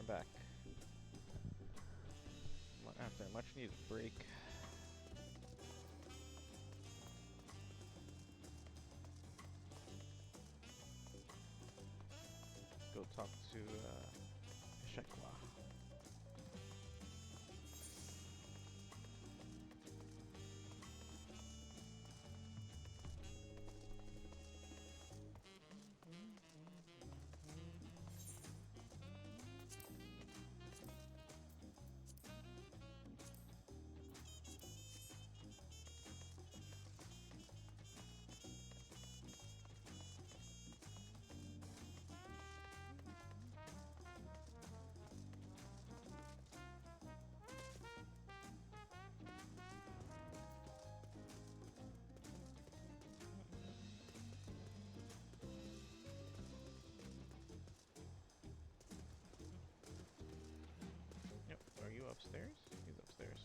back. After a much needed break. Go talk to Shekwa. Yep, are you upstairs? He's upstairs.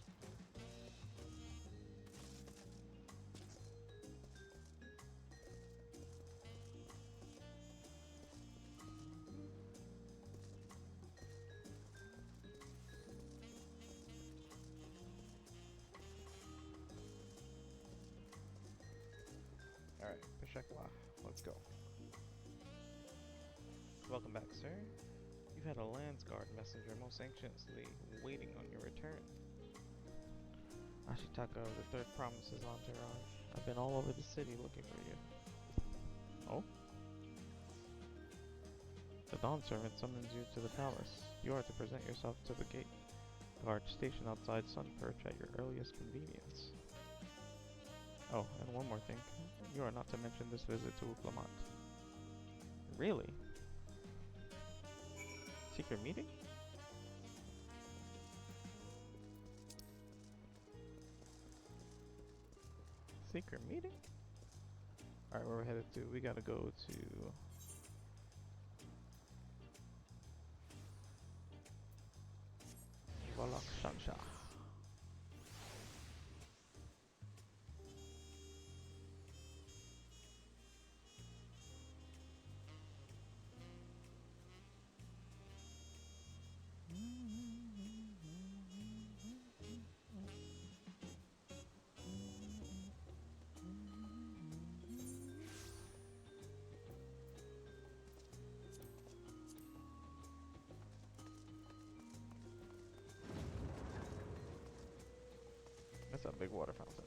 Alright, Peshekwa, let's go. Welcome back, sir. You've had a Landsguard messenger most anxiously waiting on your return. Ashitaka of the Third Promises entourage. I've been all over the city looking for you. Oh? The Dawn servant summons you to the palace. You are to present yourself to the gate guard stationed outside Sunperch at your earliest convenience. Oh, and one more thing. You are not to mention this visit to Uklamat. Really? Secret meeting? Secret meeting? Alright, where we're headed to, we gotta go to... Valak Shansha. That's a big water fountain.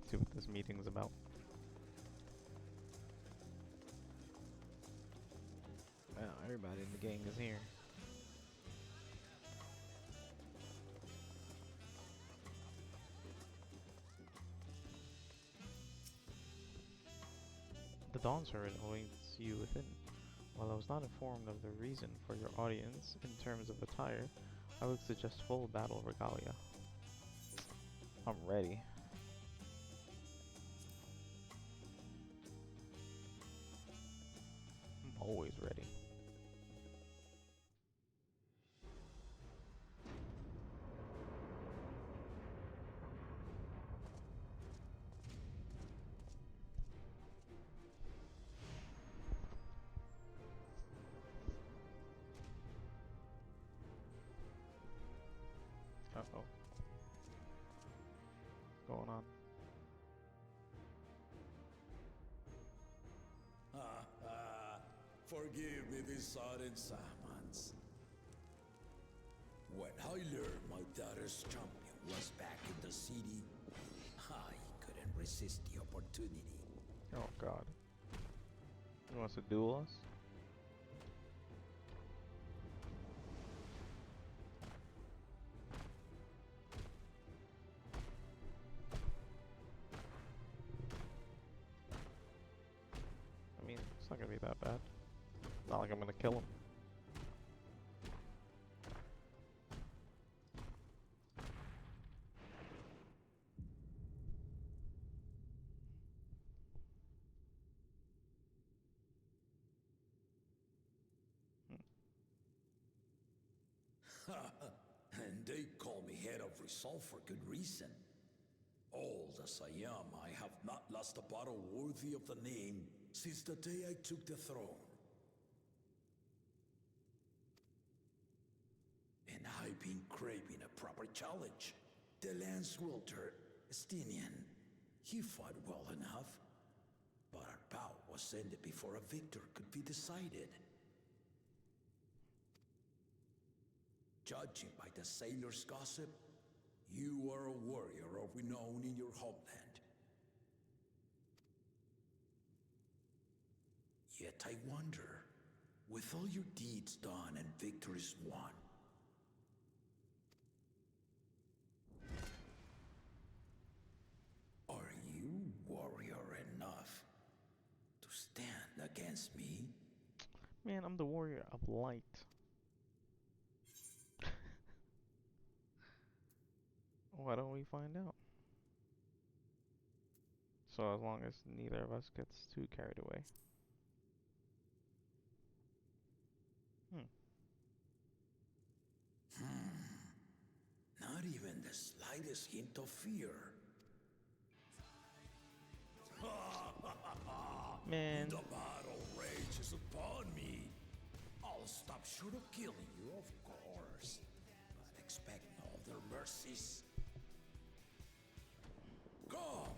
Let's see what this meeting's about. Well, everybody in the gang is here. The Dawn servant awaits you within. While I was not informed of the reason for your audience in terms of attire, I would suggest full battle regalia. I'm ready. I'm always ready. Uh-oh. What's going on? Forgive me this sudden summons. When I learned my daughter's champion was back in the city, I couldn't resist the opportunity. Oh god. He wants to duel us? I mean, it's not gonna be that bad. Not like I'm gonna kill him. And they call me head of resolve for good reason. Old as I am, I have not lost a battle worthy of the name since the day I took the throne. And I've been craving a proper challenge. The Lance Wielder, Estinian, he fought well enough, but our bout was ended before a victor could be decided. Judging by the sailors' gossip, you are a warrior of renown in your homeland. Yet I wonder, with all your deeds done and victories won, are you warrior enough to stand against me? Man, I'm the warrior of light. Why don't we find out? So as long as neither of us gets too carried away. Not even the slightest hint of fear. Man. The battle rages upon me. I'll stop short of killing you, of course. But expect no other mercies. Come!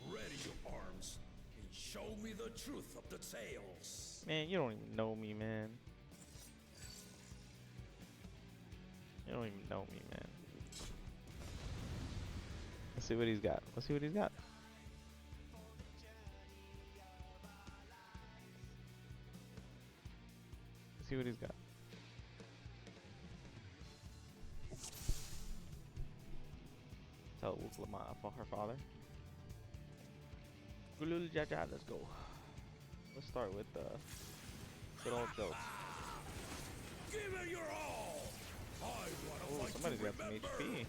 Ready your arms and show me the truth of the tales. Man, you don't even know me, man. You don't even know me, man. Let's see what he's got. Let's see what he's got. Let's see what he's got. Tell Wuklama for her father. Gulul Jaja, let's go. Let's start with good old goats. Give it your all! I wanna fight Somebody's to got some remember. HP.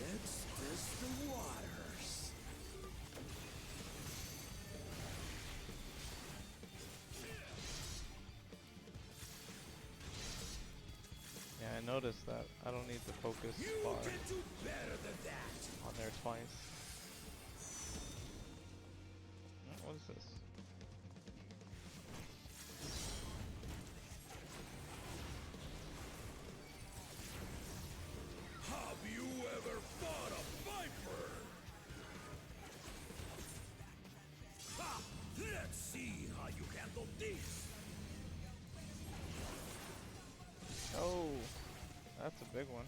Let's test the waters. Yeah, I noticed that. I don't need to focus You far can do better than that. on there twice. What is this? Have you ever fought a viper? Ha! Let's see how you handle this. Oh, that's a big one.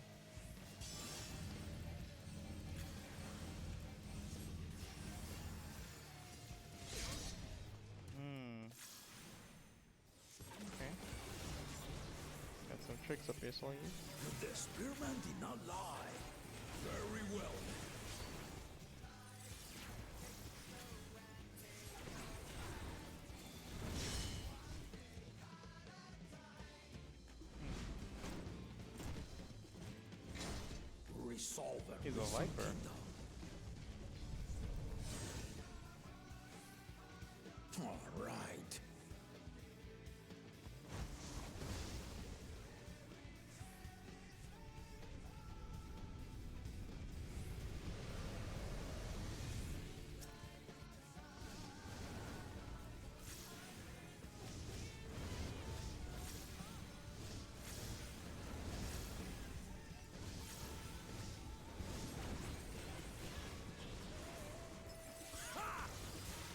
Okay. Got some tricks up your sleeve. The spearman did not lie. Very well. Resolve it. He's a viper. All right.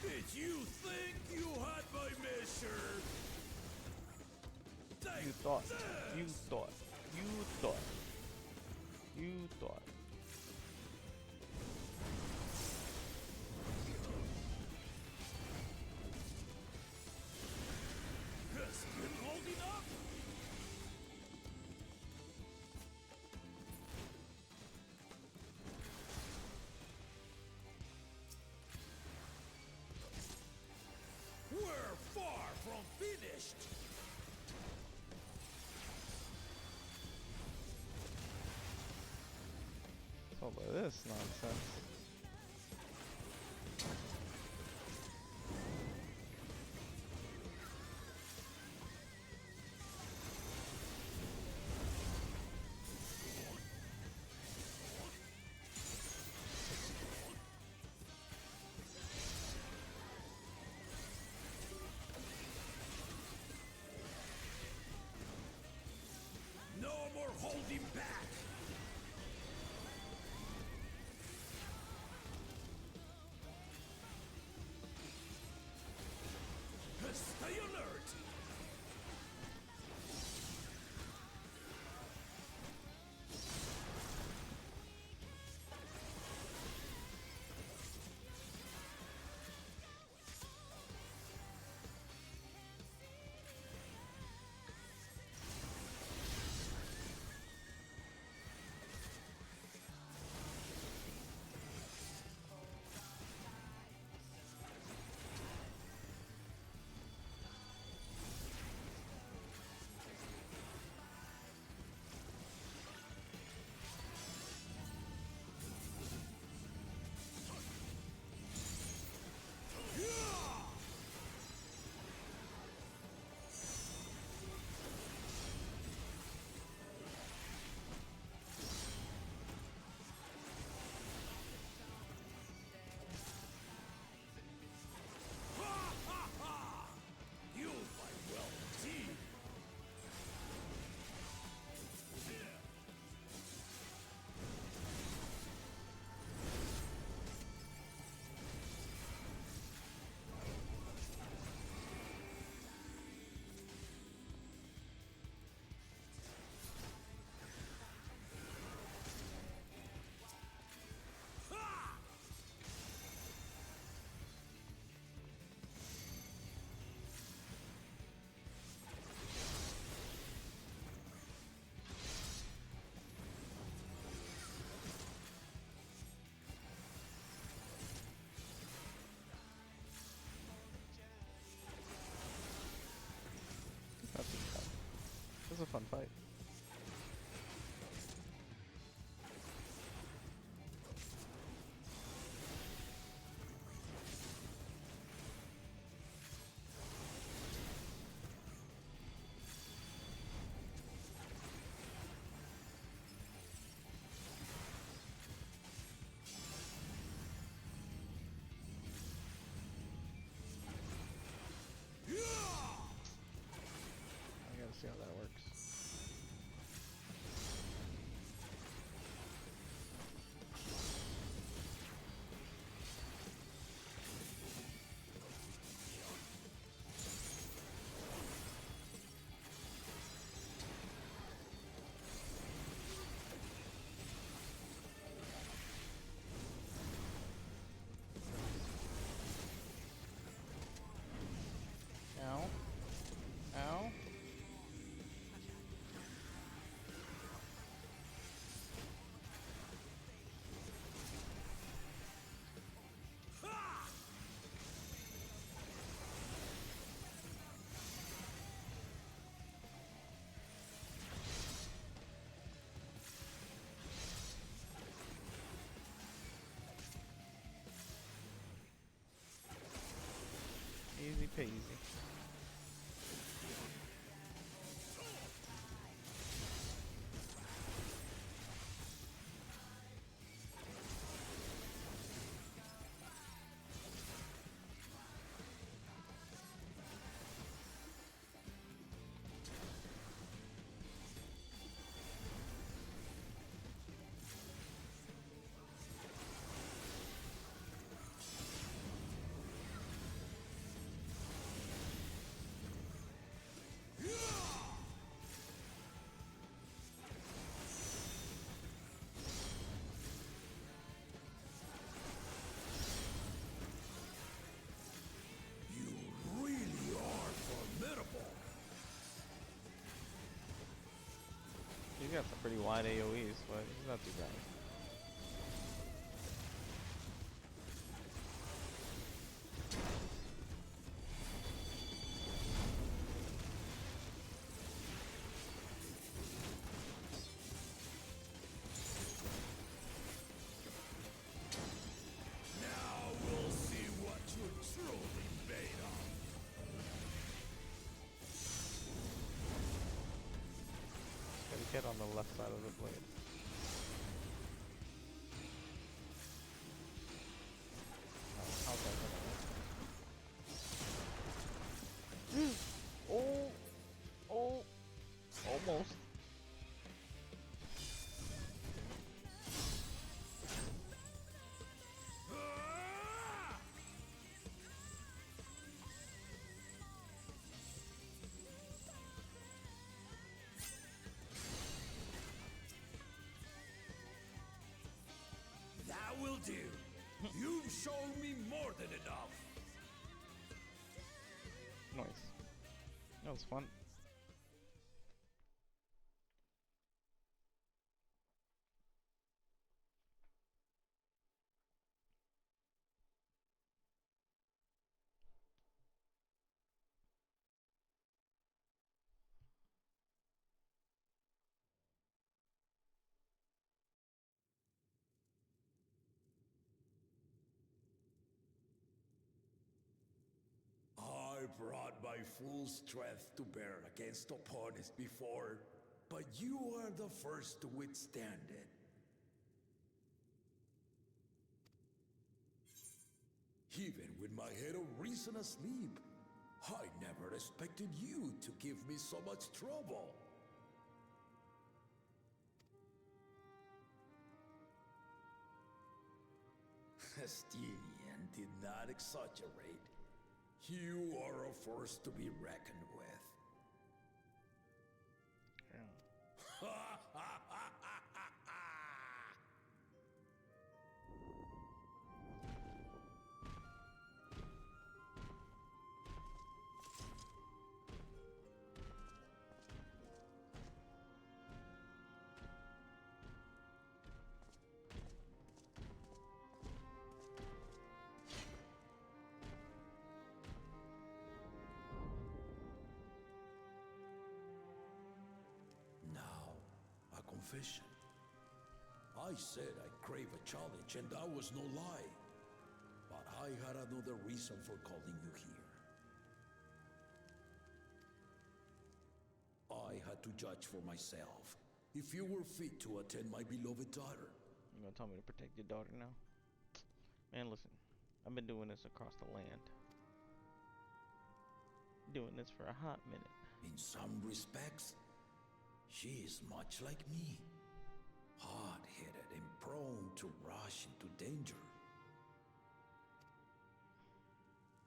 Did you think you had my measure? You thought. You thought. You thought. You thought. Has it been long enough? We're far from finished. Hold on, this nonsense. No more holding back! Stay alert! Not too bad. It was a fun fight. I gotta see how that works. Ow. Ow. Easy peasy. You really are formidable! He's got some pretty wide AoEs, but he's not too bad. left side of the blade. How's that gonna work? Oh, almost. That will do. You've shown me more than enough. Nice. That was fun. I brought my full strength to bear against opponents before, but you are the first to withstand it. Even with my head of reason asleep, I never expected you to give me so much trouble. Estinian did not exaggerate. You are a force to be reckoned with. Yeah. Confession. I said I crave a challenge, and that was no lie. But I had another reason for calling you here. I had to judge for myself if you were fit to attend my beloved daughter. You gonna tell me to protect your daughter now? Man, listen. I've been doing this across the land. Doing this for a hot minute. In some respects, she is much like me. Hot-headed and prone to rush into danger.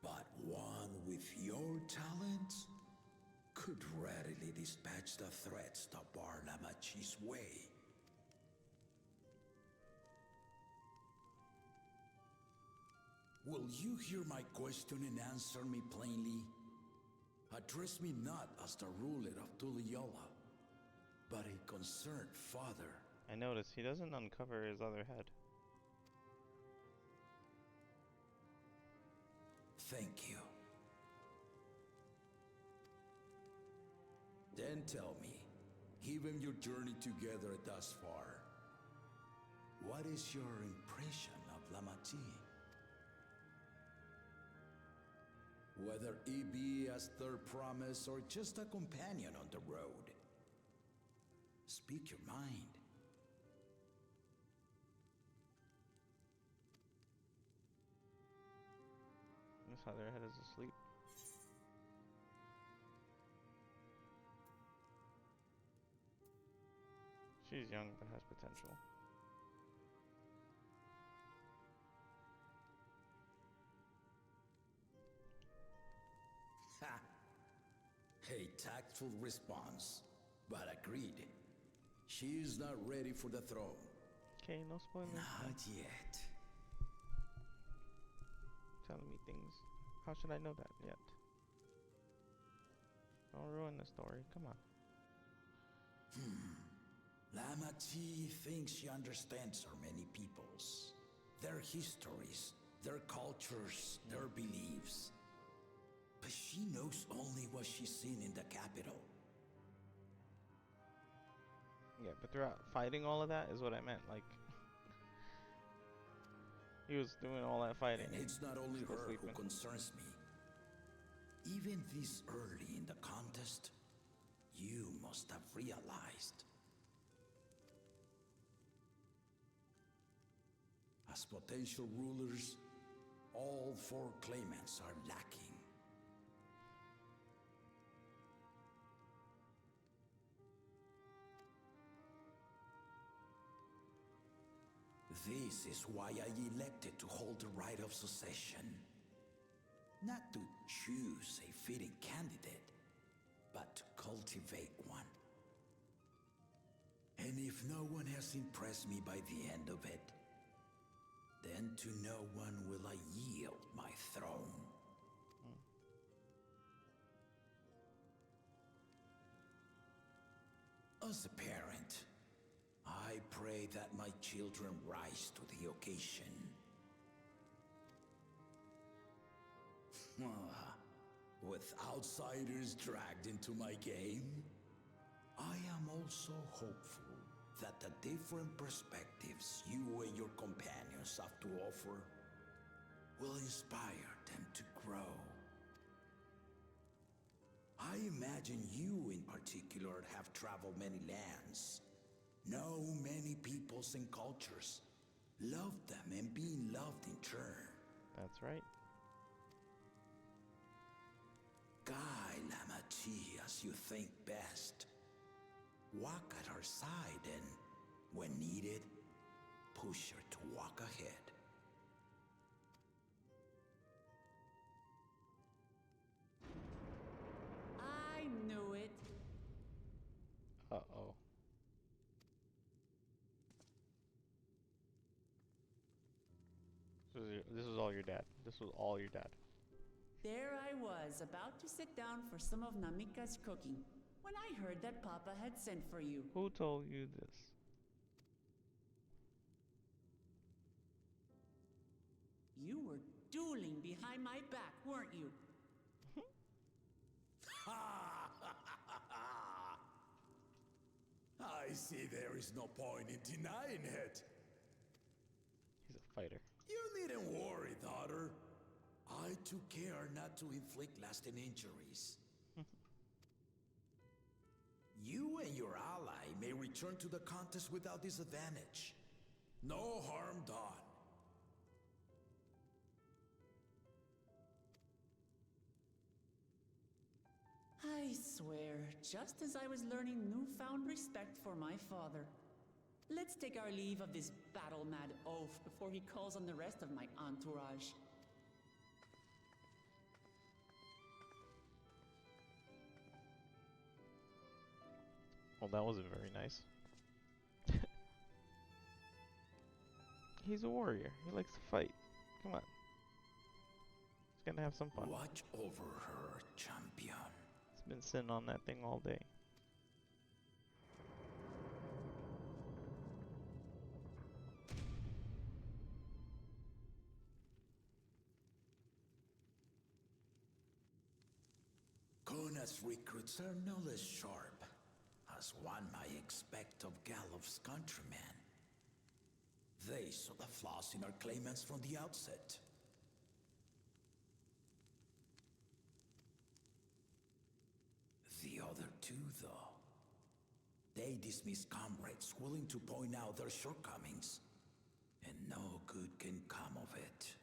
But one with your talents could readily dispatch the threats that bar Lamachi's way. Will you hear my question and answer me plainly? Address me not as the ruler of Tuliyala, but a concerned father. I noticed he doesn't uncover his other head. Thank you. Then tell me, given your journey together thus far, what is your impression of Lamati? Whether it be as their promise or just a companion on the road. Speak your mind. This other head is asleep. She's young but has potential. Ha! A tactful response, but agreed. She is not ready for the throne. Okay, no spoilers. Not yet. Telling me things. How should I know that yet? Don't ruin the story. Come on. Lamati thinks she understands our many peoples, their histories, their cultures, their beliefs. But she knows only what she's seen in the capital. Yeah, but throughout fighting all of that is what I meant. Like, he was doing all that fighting. And it's not only still her sleeping. who concerns me. Even this early in the contest, you must have realized As potential rulers, all four claimants are lacking. This is why I elected to hold the right of succession. Not to choose a fitting candidate, but to cultivate one. And if no one has impressed me by the end of it, then to no one will I yield my throne. As a parent, I pray that my children rise to the occasion. With outsiders dragged into my game, I am also hopeful that the different perspectives you and your companions have to offer will inspire them to grow. I imagine you in particular have traveled many lands, know many peoples and cultures, loved them and being loved in turn. That's right. Guide Lamati as you think best. Walk at her side and, when needed, push her to walk ahead. I knew it. Uh-oh. This was all your dad. This was all your dad. There I was, about to sit down for some of Namika's cooking, when I heard that Papa had sent for you. Who told you this? You were dueling behind my back, weren't you? I see there is no point in denying it. He's a fighter. You needn't worry, daughter. I took care not to inflict lasting injuries. You and your ally may return to the contest without disadvantage. No harm done. I swear, just as I was learning newfound respect for my father. Let's take our leave of this battle-mad oaf before he calls on the rest of my entourage. Well, that wasn't very nice. He's a warrior. He likes to fight. Come on. He's gonna have some fun. Watch over her, champion. He's been sitting on that thing all day. Kona's recruits are no less sharp, as one might expect of Gallop's countrymen. They saw the flaws in our claimants from the outset. The other two, though, they dismiss comrades willing to point out their shortcomings, and no good can come of it.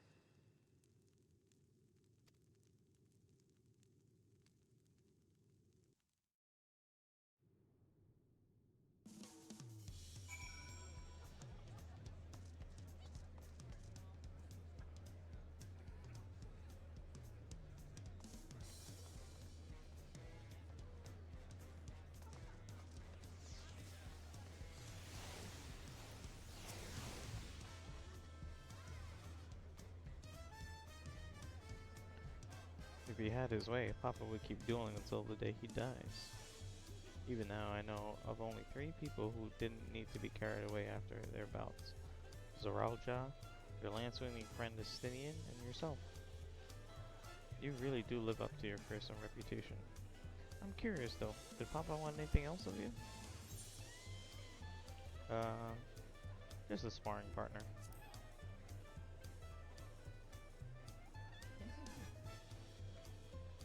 If he had his way, Papa would keep dueling until the day he dies. Even now, I know of only 3 people who didn't need to be carried away after their bouts. Zoralja, your lance-wielding friend Estinian, and yourself. You really do live up to your fearsome reputation. I'm curious though, did Papa want anything else of you? Just a sparring partner.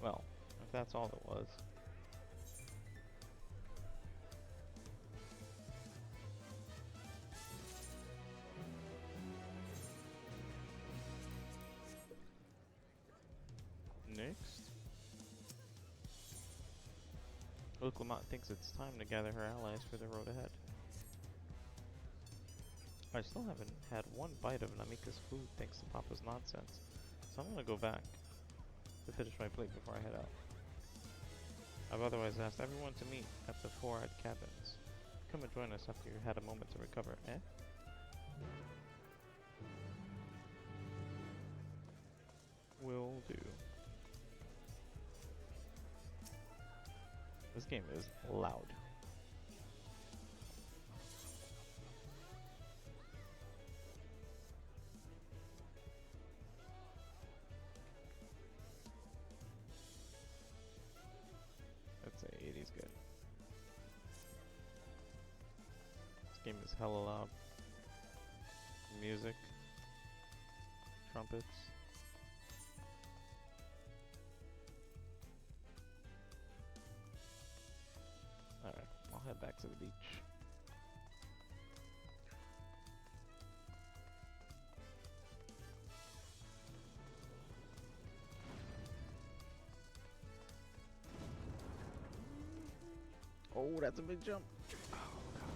Well, if that's all it was. Next. Luke Lamont thinks it's time to gather her allies for the road ahead. I still haven't had one bite of Namika's food thanks to Papa's nonsense, so I'm gonna go back to finish my plate before I head out. I've otherwise asked everyone to meet at the Four-Eyed Cabins. Come and join us after you had a moment to recover, eh? Will do. This game is loud. I'd say 80's good. This game is hella loud. Music. Trumpets. Alright, I'll head back to the beach. Oh, that's a big jump. Oh, God.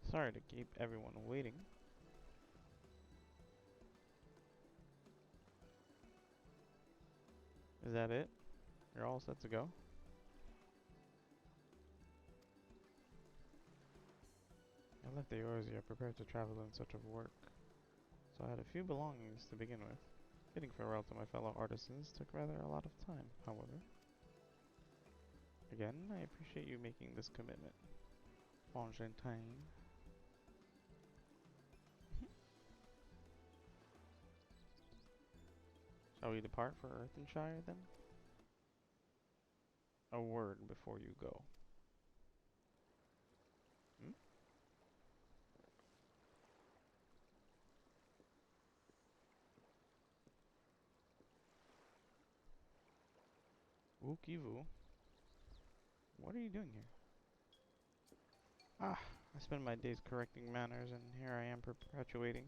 Sorry to keep everyone waiting. Is that it? You're all set to go? I left the Eorzea prepared to travel in search of work, so I had a few belongings to begin with. Bidding farewell to my fellow artisans took rather a lot of time, however. Again, I appreciate you making this commitment. Argentine. Shall we depart for Earthenshire then? A word before you go. Hmm? Wookivu? What are you doing here? Ah, I spend my days correcting manners, and here I am perpetuating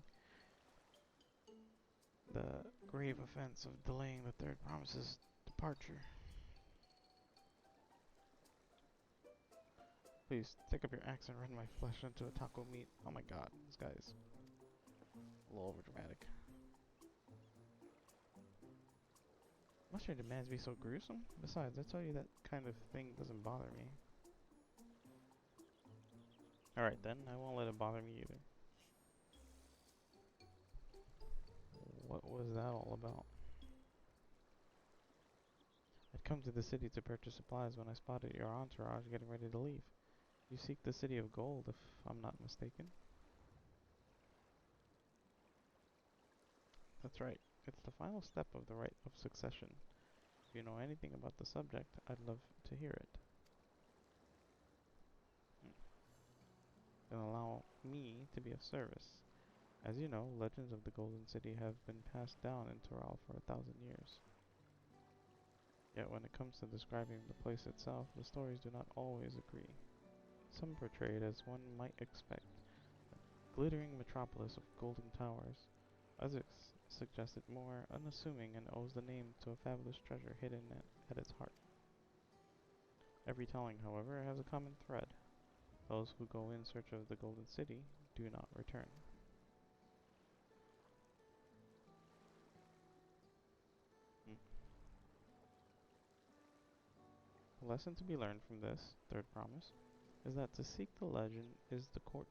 the grave offense of delaying the third promise's departure. Please, take up your axe and rend my flesh into a taco meat. Oh my god, this guy is a little overdramatic. Must your demands be so gruesome? Besides, I tell you that kind of thing doesn't bother me. Alright then, I won't let it bother me either. What was that all about? I'd come to the city to purchase supplies when I spotted your entourage getting ready to leave. You seek the city of gold, if I'm not mistaken. That's right. It's the final step of the rite of succession. If you know anything about the subject, I'd love to hear it. Then allow me to be of service. As you know, legends of the Golden City have been passed down in Toral for 1,000 years. Yet when it comes to describing the place itself, the stories do not always agree. Some portray it as one might expect, a glittering metropolis of golden towers. Others suggest it more unassuming and owes the name to a fabulous treasure hidden at its heart. Every telling, however, has a common thread. Those who go in search of the Golden City do not return. The lesson to be learned from this third promise is that to seek the legend is the court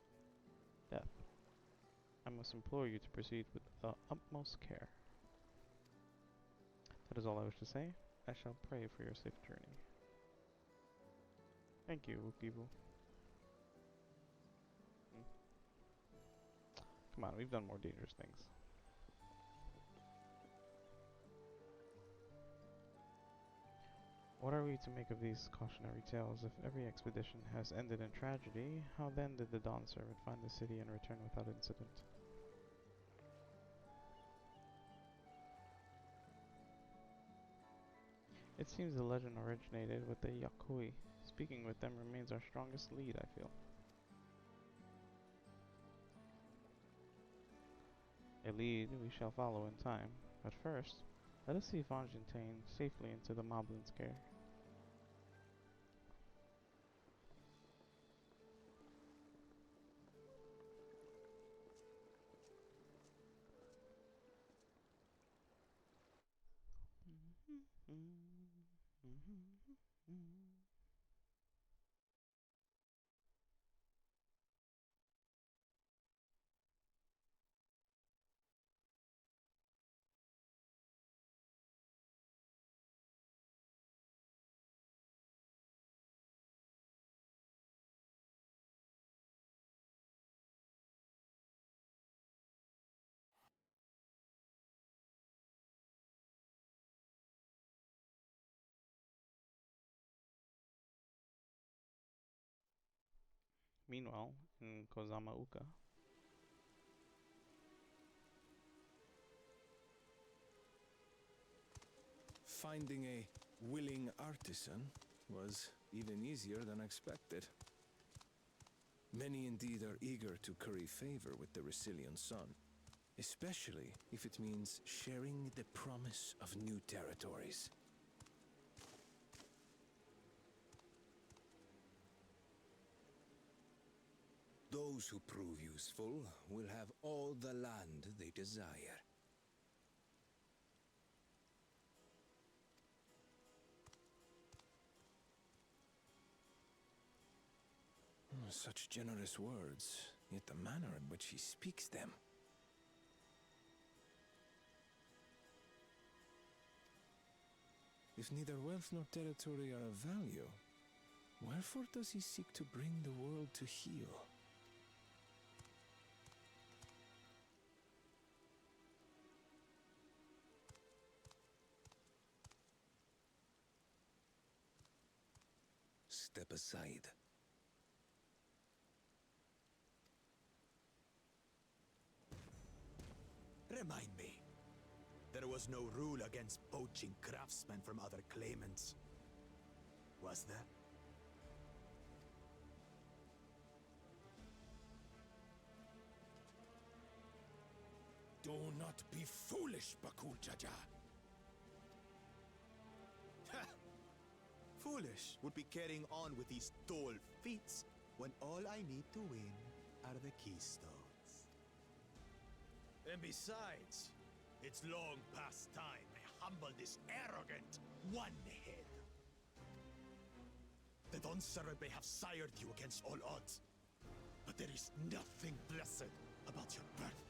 death. I must implore you to proceed with the utmost care. That is all I wish to say. I shall pray for your safe journey. Thank you, Wukibu. Come on, we've done more dangerous things. What are we to make of these cautionary tales? If every expedition has ended in tragedy, how then did the Dawn Servant find the city and return without incident? It seems the legend originated with the Yakui. Speaking with them remains our strongest lead, I feel. A lead we shall follow in time, but first, let us see Fontaine safely into the Moblin Scare. Meanwhile, in Kozamauka, Finding a willing artisan was even easier than expected. Many indeed are eager to curry favor with the Resilient Sun, especially if it means sharing the promise of new territories. Those who prove useful will have all the land they desire. Such generous words, yet the manner in which he speaks them. If neither wealth nor territory are of value, wherefore does he seek to bring the world to heel? Step aside. Remind me. There was no rule against poaching craftsmen from other claimants. Was there? Do not be foolish, Bakul Jaja. Foolish would be carrying on with these dull feats when all I need to win are the keystones. And besides, it's long past time I humble this arrogant one-head. The Dawn Servant may have sired you against all odds, but there is nothing blessed about your birth.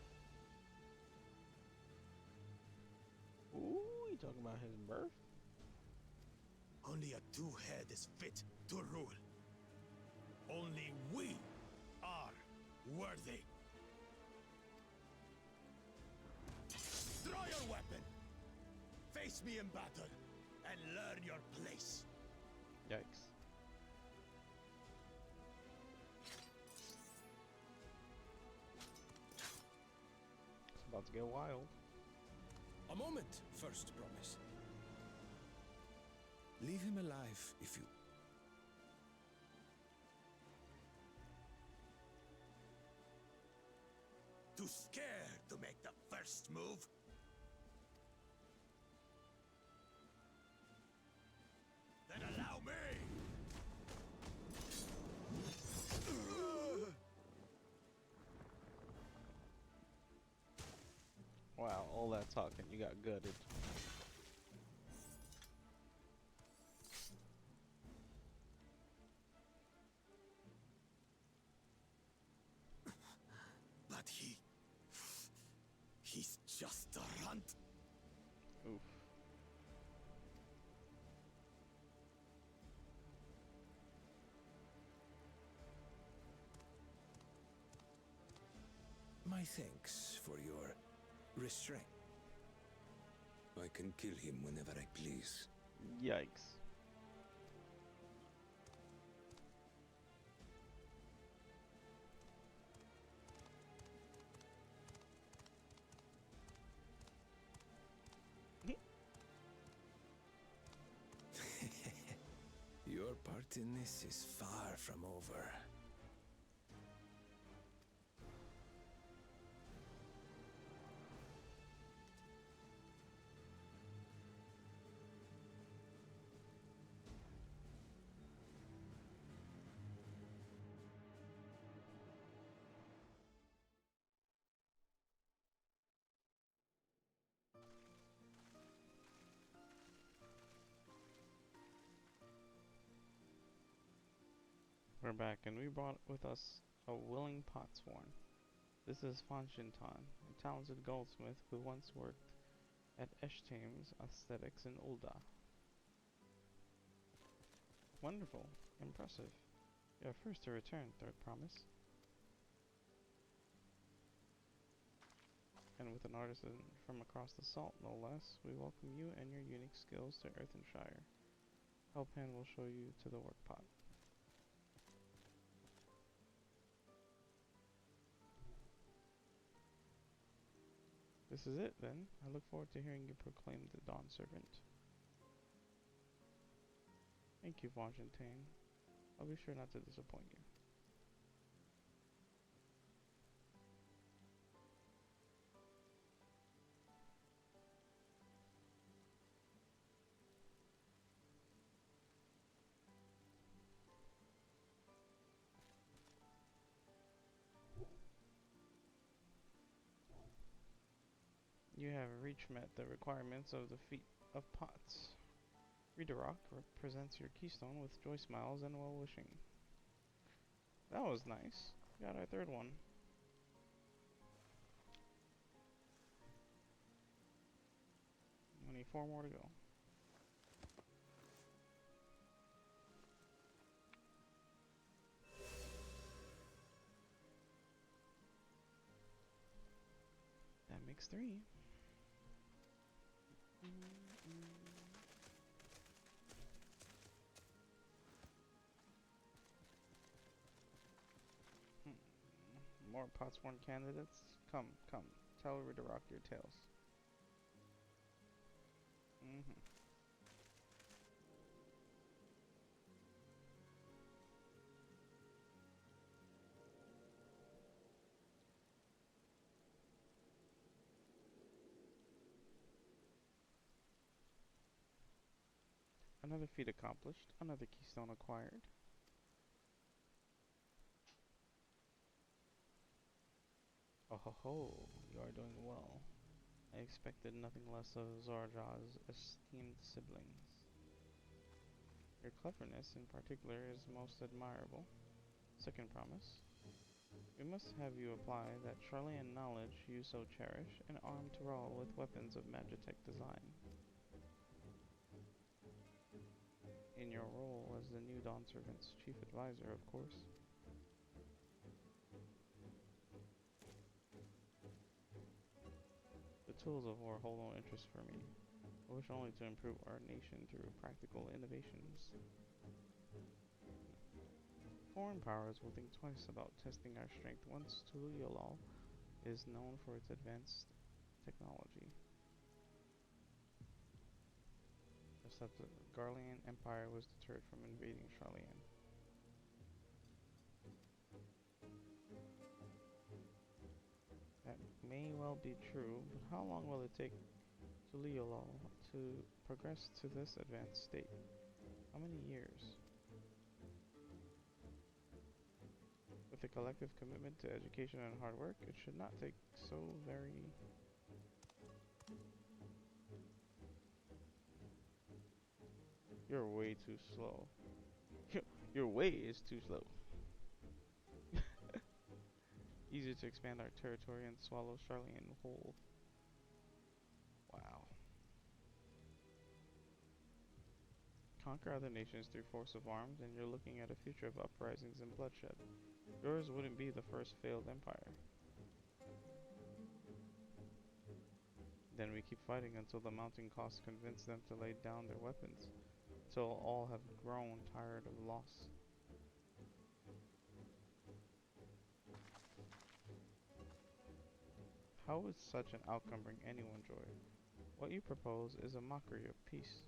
ooh, you talking about his birth? Only a two-head is fit to rule. Only we are worthy. Draw your weapon. Face me in battle and learn your place. Yikes. It's about to get wild. A moment, first promise. Leave him alive if you... Too scared to make the first move? Then allow me! All that talking, you got gutted. But he's just a runt. Oof. My thanks for your restraint. I can kill him whenever I please. Yikes. Your part in this is far from over. We're back, and we brought with us a willing potsworn. This is Fanshintan, a talented goldsmith who once worked at Eshtame's Aesthetics in Ulda. Wonderful. Impressive. You're first to return, Third Promise. And with an artisan from across the salt, no less, we welcome you and your unique skills to Earthenshire. Helpan will show you to the workpot. This is it, then. I look forward to hearing you proclaim the Dawn Servant. Thank you, Fontaine. I'll be sure not to disappoint you. You have met the requirements of the feat of pots. Redarock represents your keystone with joy smiles and well-wishing. That was nice. Got our third one. Only 4 more to go. That makes 3. More Potsworn candidates? Come, tell Redarock your tales. Another feat accomplished, another keystone acquired. Oh ho ho, you are doing well. I expected nothing less of Zorja's esteemed siblings. Your cleverness in particular is most admirable. Second promise. We must have you apply that Charlean knowledge you so cherish and arm Tyrell with weapons of Magitech design. In your role as the new Dawn Servant's chief advisor, of course. The tools of war hold no interest for me. I wish only to improve our nation through practical innovations. Foreign powers will think twice about testing our strength once Tuluyolal is known for its advanced technology. Just that the Garlean Empire was deterred from invading Charlean. That may well be true, but how long will it take Tuluyolal to progress to this advanced state? How many years? With a collective commitment to education and hard work, it should not take so very You're way too slow. Your way is too slow. Easier to expand our territory and swallow Charlene whole. Wow. Conquer other nations through force of arms, and you're looking at a future of uprisings and bloodshed. Yours wouldn't be the first failed empire. Then we keep fighting until the mounting costs convince them to lay down their weapons, till all have grown tired of loss. How would such an outcome bring anyone joy? What you propose is a mockery of peace.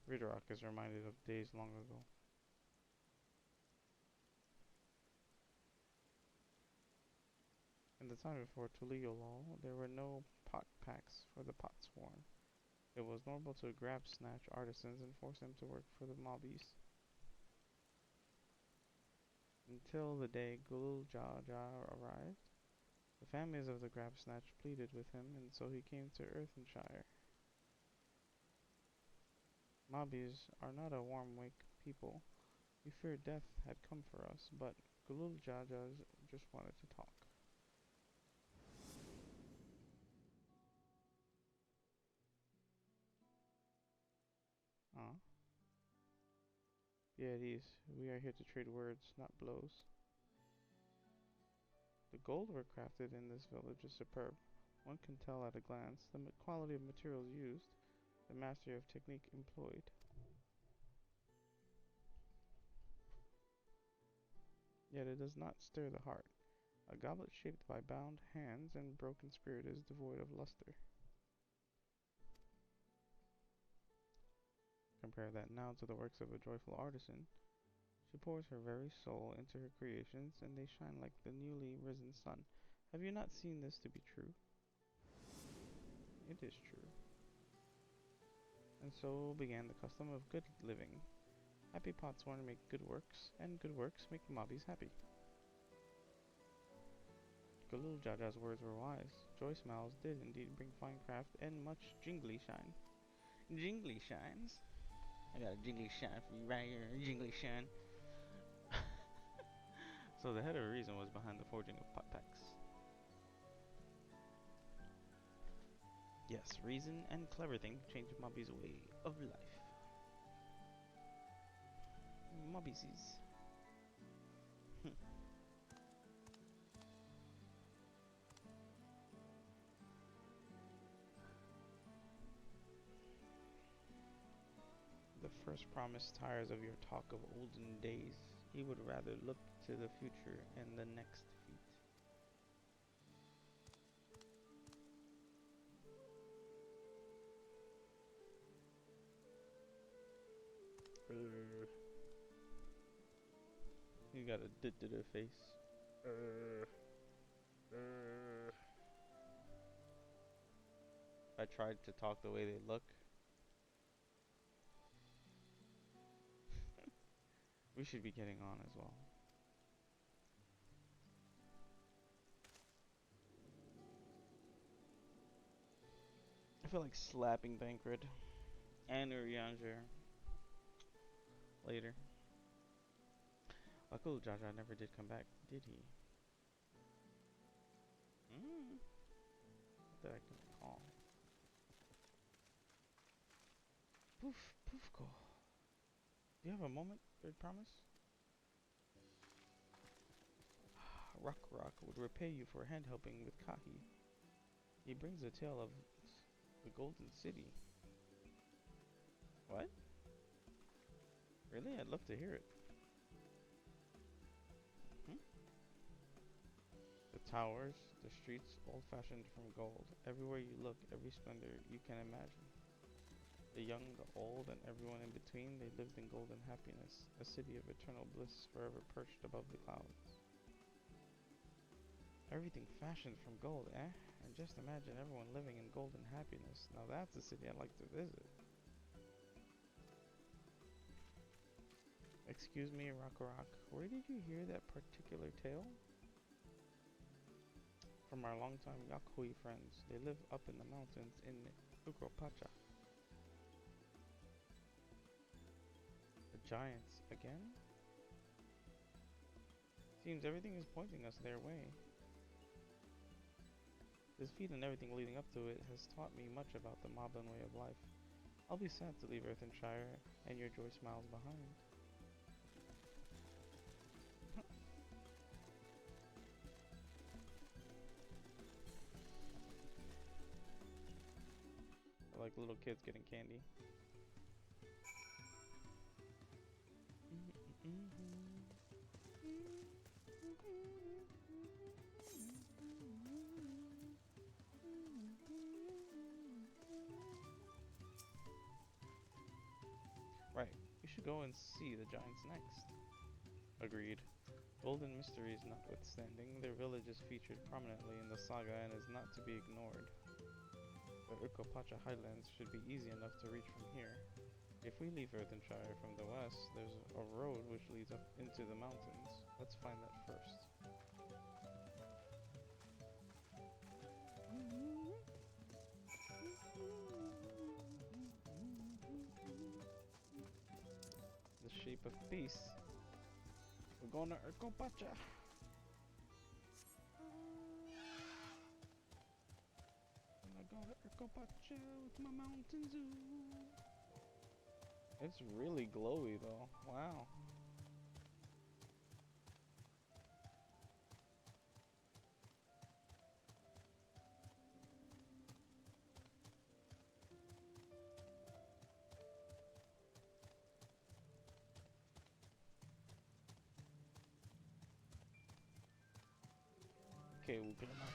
Riderach is reminded of days long ago. In the time before Tullio law, there were no pot packs for the pot sworn. It was normal to grab snatch artisans and force them to work for the mobbies. Until the day Gulul Jaja arrived, the families of the grab snatch pleaded with him, and so he came to Earthenshire. Mobbies are not a warm-wake people. We feared death had come for us, but Gulul Jaja just wanted to talk. Be at ease. We are here to trade words, not blows. The gold work crafted in this village is superb. One can tell at a glance the quality of materials used, the mastery of technique employed. Yet it does not stir the heart. A goblet shaped by bound hands and broken spirit is devoid of luster. Compare that now to the works of a joyful artisan. She pours her very soul into her creations, and they shine like the newly risen sun. Have you not seen this to be true? It is true. And so began the custom of good living. Happy potsworn make good works, and good works make mobbies happy. Gulul Jaja's words were wise. Joy smiles did indeed bring fine craft and much jingly shine. Jingly shines? I got a jingly shine for you right here, jingly shine. So the head of reason was behind the forging of pot packs. Yes, reason and clever thing change Mobby's way of life. Mobbies. The first promise tires of your talk of olden days. He would rather look to the future and the next feat. You got a da face. I tried to talk the way they look. We should be getting on as well. I feel like slapping Bankred and Urianger later. Luckily, Jaja never did come back, did he? That I can recall. Poof, Poofko. Do you have a moment, third promise? Rock would repay you for hand helping with Kahi. He brings a tale of the Golden City. What? Really? I'd love to hear it. The towers, the streets, old-fashioned from gold. Everywhere you look, every splendor you can imagine. The young, the old, and everyone in between, they lived in golden happiness, a city of eternal bliss forever perched above the clouds. Everything fashioned from gold, eh? And just imagine everyone living in golden happiness. Now that's a city I'd like to visit. Excuse me, Rock, where did you hear that particular tale? From from our longtime Yakui friends. They live up in the mountains in Ukropacha. The giants again? Seems everything is pointing us their way. This feat and everything leading up to it has taught me much about the Moblin way of life. I'll be sad to leave Earthenshire and your joy smiles behind. I like little kids getting candy. Right, we should go and see the giants next. Agreed. Golden mysteries notwithstanding, their village is featured prominently in the saga and is not to be ignored. The Urkopacha highlands should be easy enough to reach from here. If we leave Earthenshire from the west, there's a road which leads up into the mountains. Let's find that first. The shape of peace. We're going to Urkopacha. I go to Urkopacha with my mountain zoo. It's really glowy though. Wow. Okay, we'll get them out.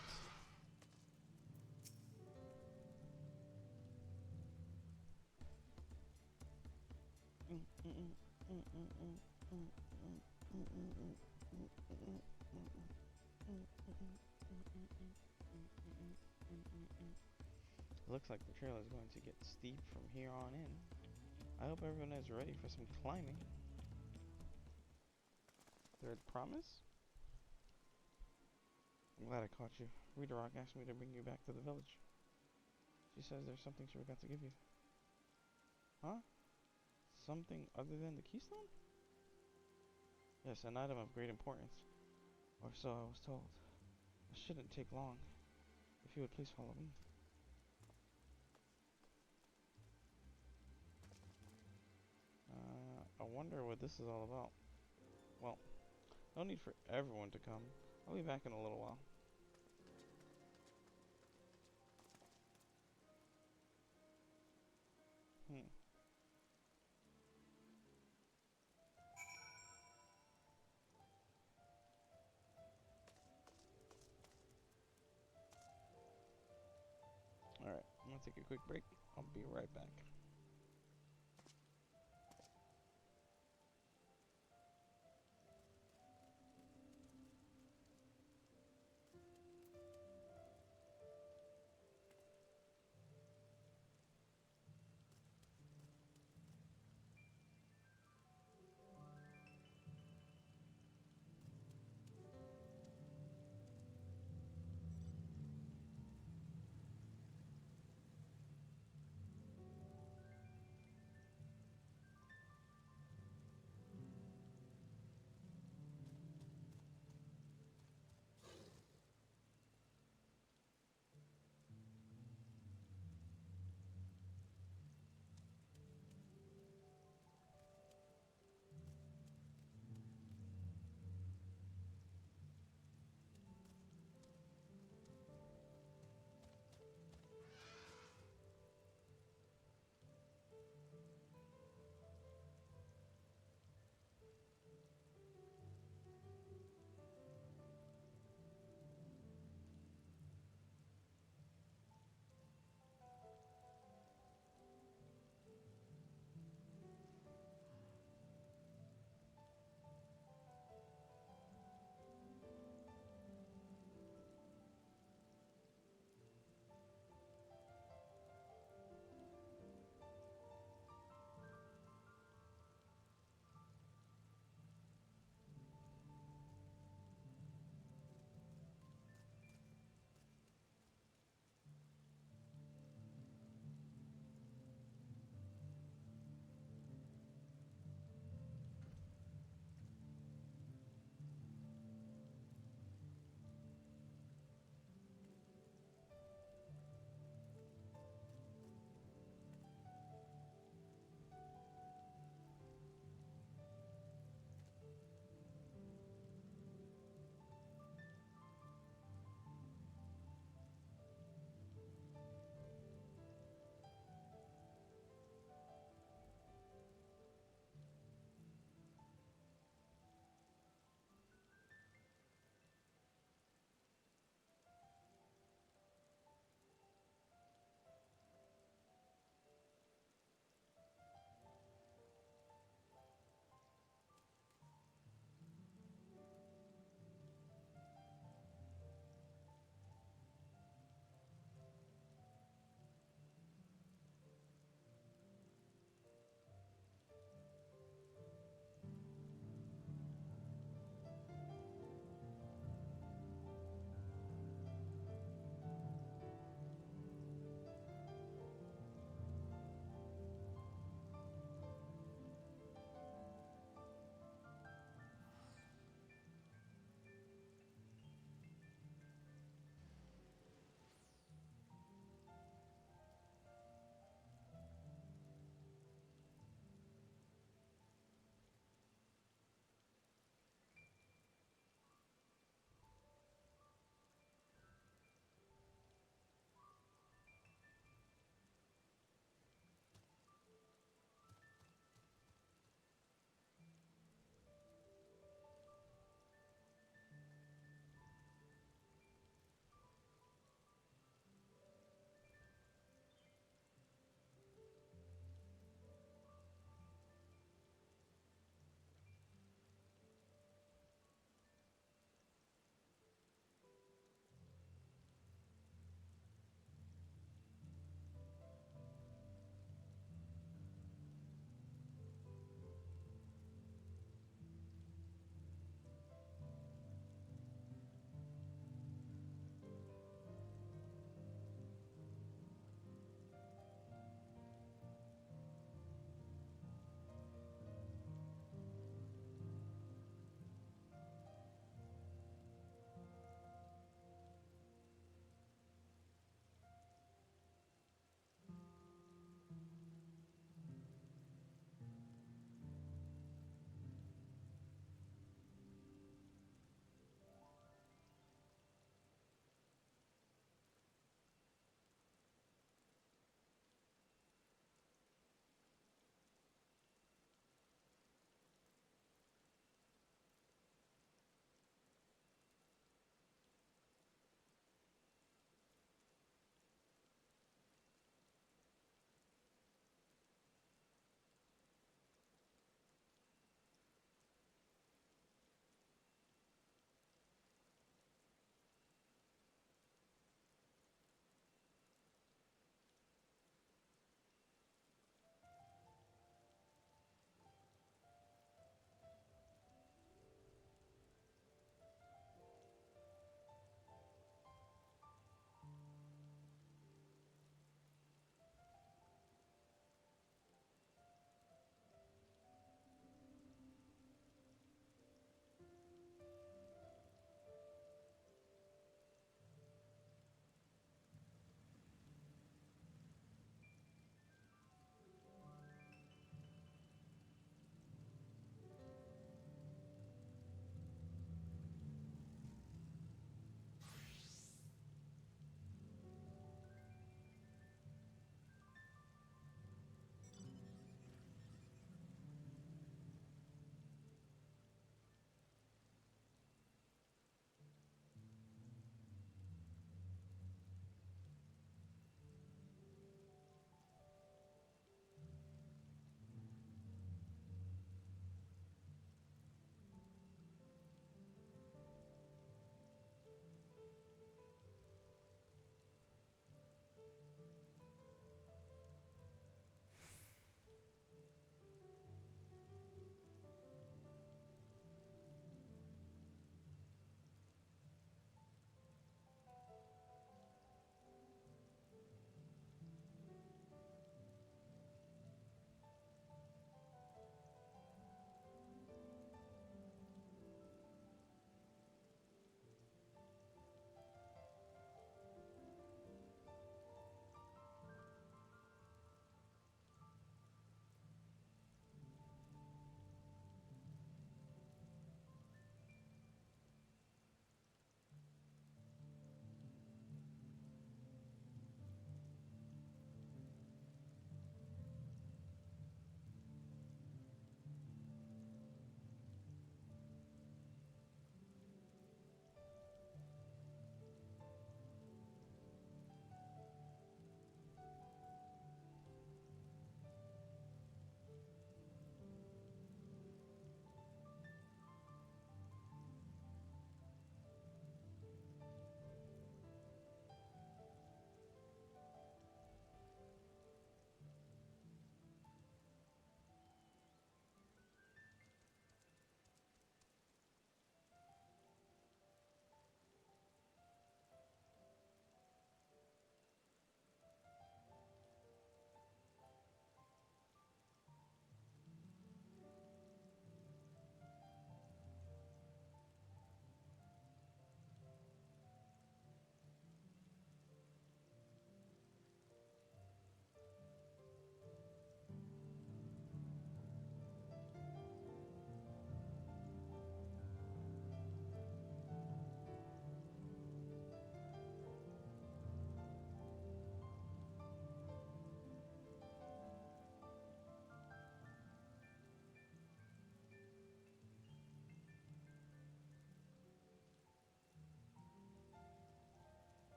Looks like the trail is going to get steep from here on in. I hope everyone is ready for some climbing. Third promise? I'm glad I caught you. Readerrock asked me to bring you back to the village. She says there's something she forgot to give you. Huh? Something other than the keystone? Yes, an item of great importance. Or so I was told. It shouldn't take long. If you would please follow me. I wonder what this is all about. Well, no need for everyone to come. I'll be back in a little while. Alright, I'm gonna take a quick break. I'll be right back.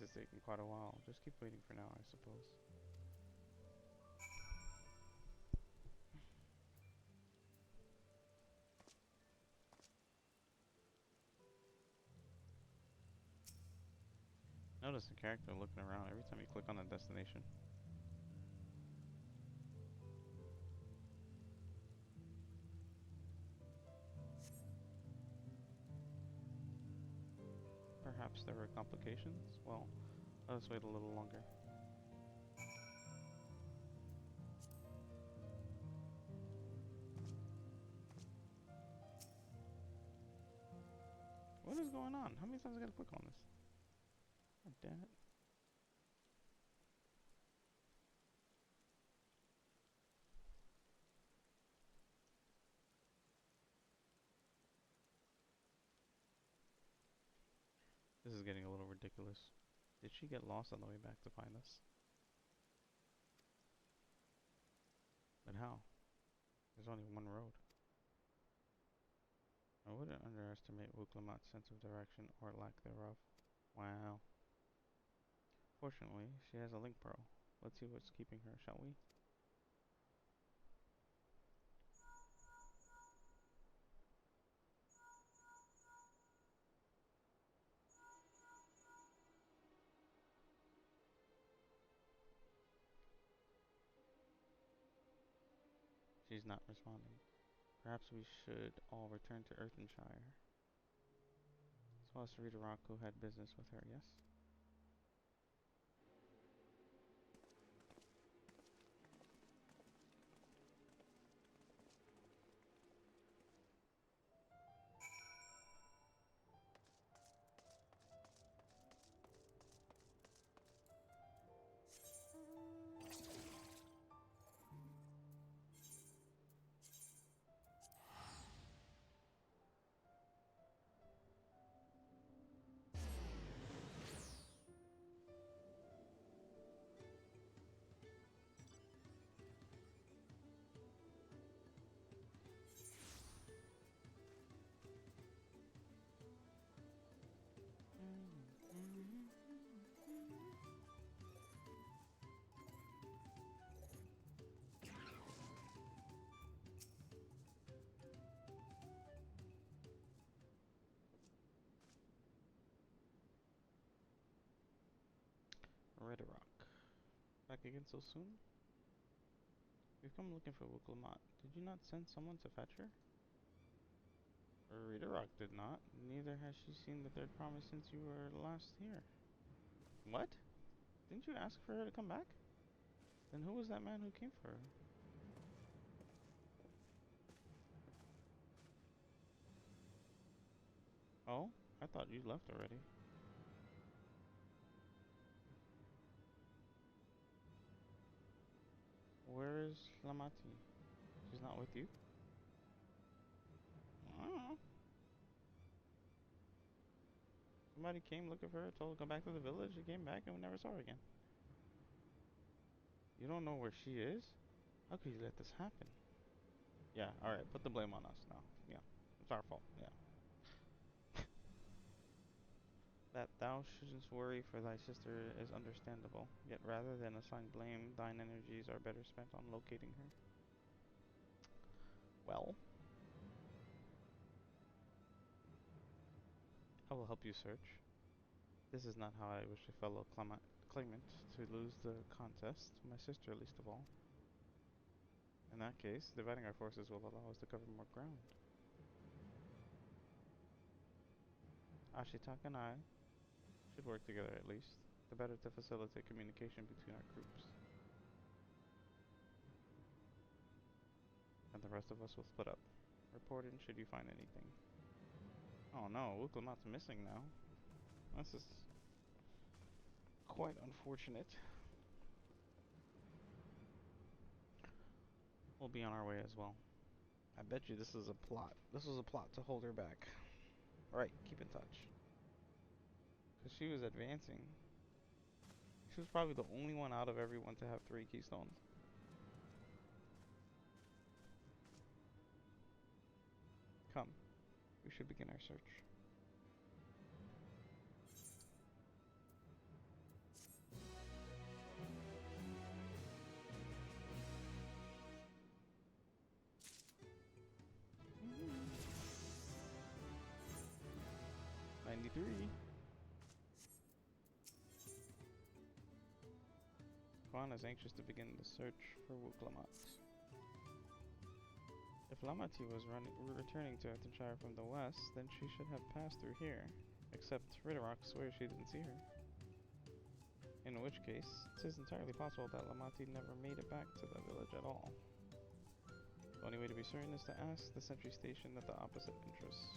is taking quite a while. Just keep waiting for now, I suppose. Notice the character looking around every time you click on a destination. Perhaps there were complications? Well, let us wait a little longer. What is going on? How many times I gotta click on this? God damn it. This is getting a little ridiculous. Did she get lost on the way back to find us? But how? There's only one road. I wouldn't underestimate Wuklamat's sense of direction or lack thereof. Wow. Fortunately, she has a link pro. Let's see what's keeping her, shall we? She's not responding. Perhaps we should all return to Earthenshire. This was Rita Rock who had business with her, yes? Red Rock. Back again so soon? We've come looking for Wuklamat. Did you not send someone to fetch her? Rita Rock did not. Neither has she seen the third promise since you were last here. What? Didn't you ask for her to come back? Then who was that man who came for her? Oh? I thought you left already. Where is Lamati? She's not with you? I don't know. Somebody came looking for her, told her to go back to the village. She came back and we never saw her again. You don't know where she is? How could you let this happen? Yeah, alright, put the blame on us now. Yeah, it's our fault, yeah. That thou shouldst worry for thy sister is understandable, yet rather than assign blame, thine energies are better spent on locating her. Well, I will help you search. This is not how I wish a fellow claimant to lose the contest, my sister least of all. In that case, dividing our forces will allow us to cover more ground. Ashitaka and I should work together at least, the better to facilitate communication between our groups. And the rest of us will split up. Report in should you find anything. Oh no, Wuklamat's missing now. This is quite unfortunate. We'll be on our way as well. I bet you this is a plot. This was a plot to hold her back. Alright, keep in touch. Because she was advancing. She was probably the only one out of everyone to have 3 keystones. Come, we should begin our search. Kwan is anxious to begin the search for Wuklamat. If Lamati was returning to Earthenshire from the west, then she should have passed through here. Except Ridderock swears she didn't see her. In which case, it is entirely possible that Lamati never made it back to the village at all. The only way to be certain is to ask the sentry station at the opposite entrance.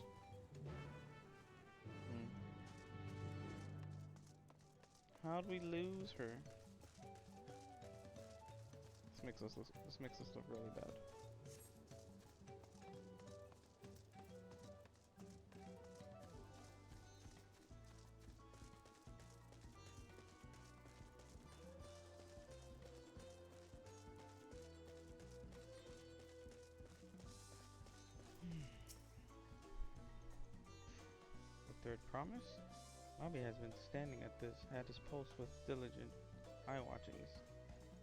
How'd we lose her? This makes us look really bad. The third promise? Bobby has been standing at his post with diligent eye watchings.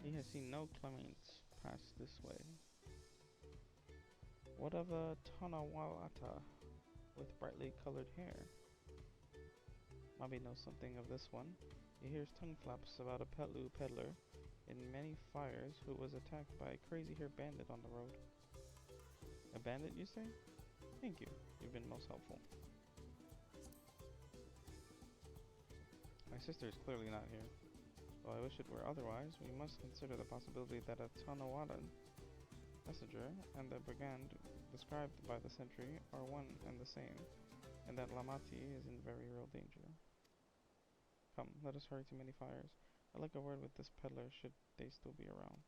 He has seen no claimants pass this way. What of a Tonawalata with brightly colored hair? Bobby knows something of this one. He hears tongue flaps about a Petlu peddler in many fires who was attacked by a crazy-haired bandit on the road. A bandit, you say? Thank you. You've been most helpful. My sister is clearly not here. Though I wish it were otherwise, we must consider the possibility that a Tanawadan messenger and the brigand described by the sentry are one and the same, and that Lamati is in very real danger. Come, let us hurry to many fires. I'd like a word with this peddler should they still be around.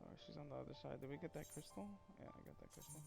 Oh, she's on the other side. Did we get that crystal? Yeah, I got that crystal.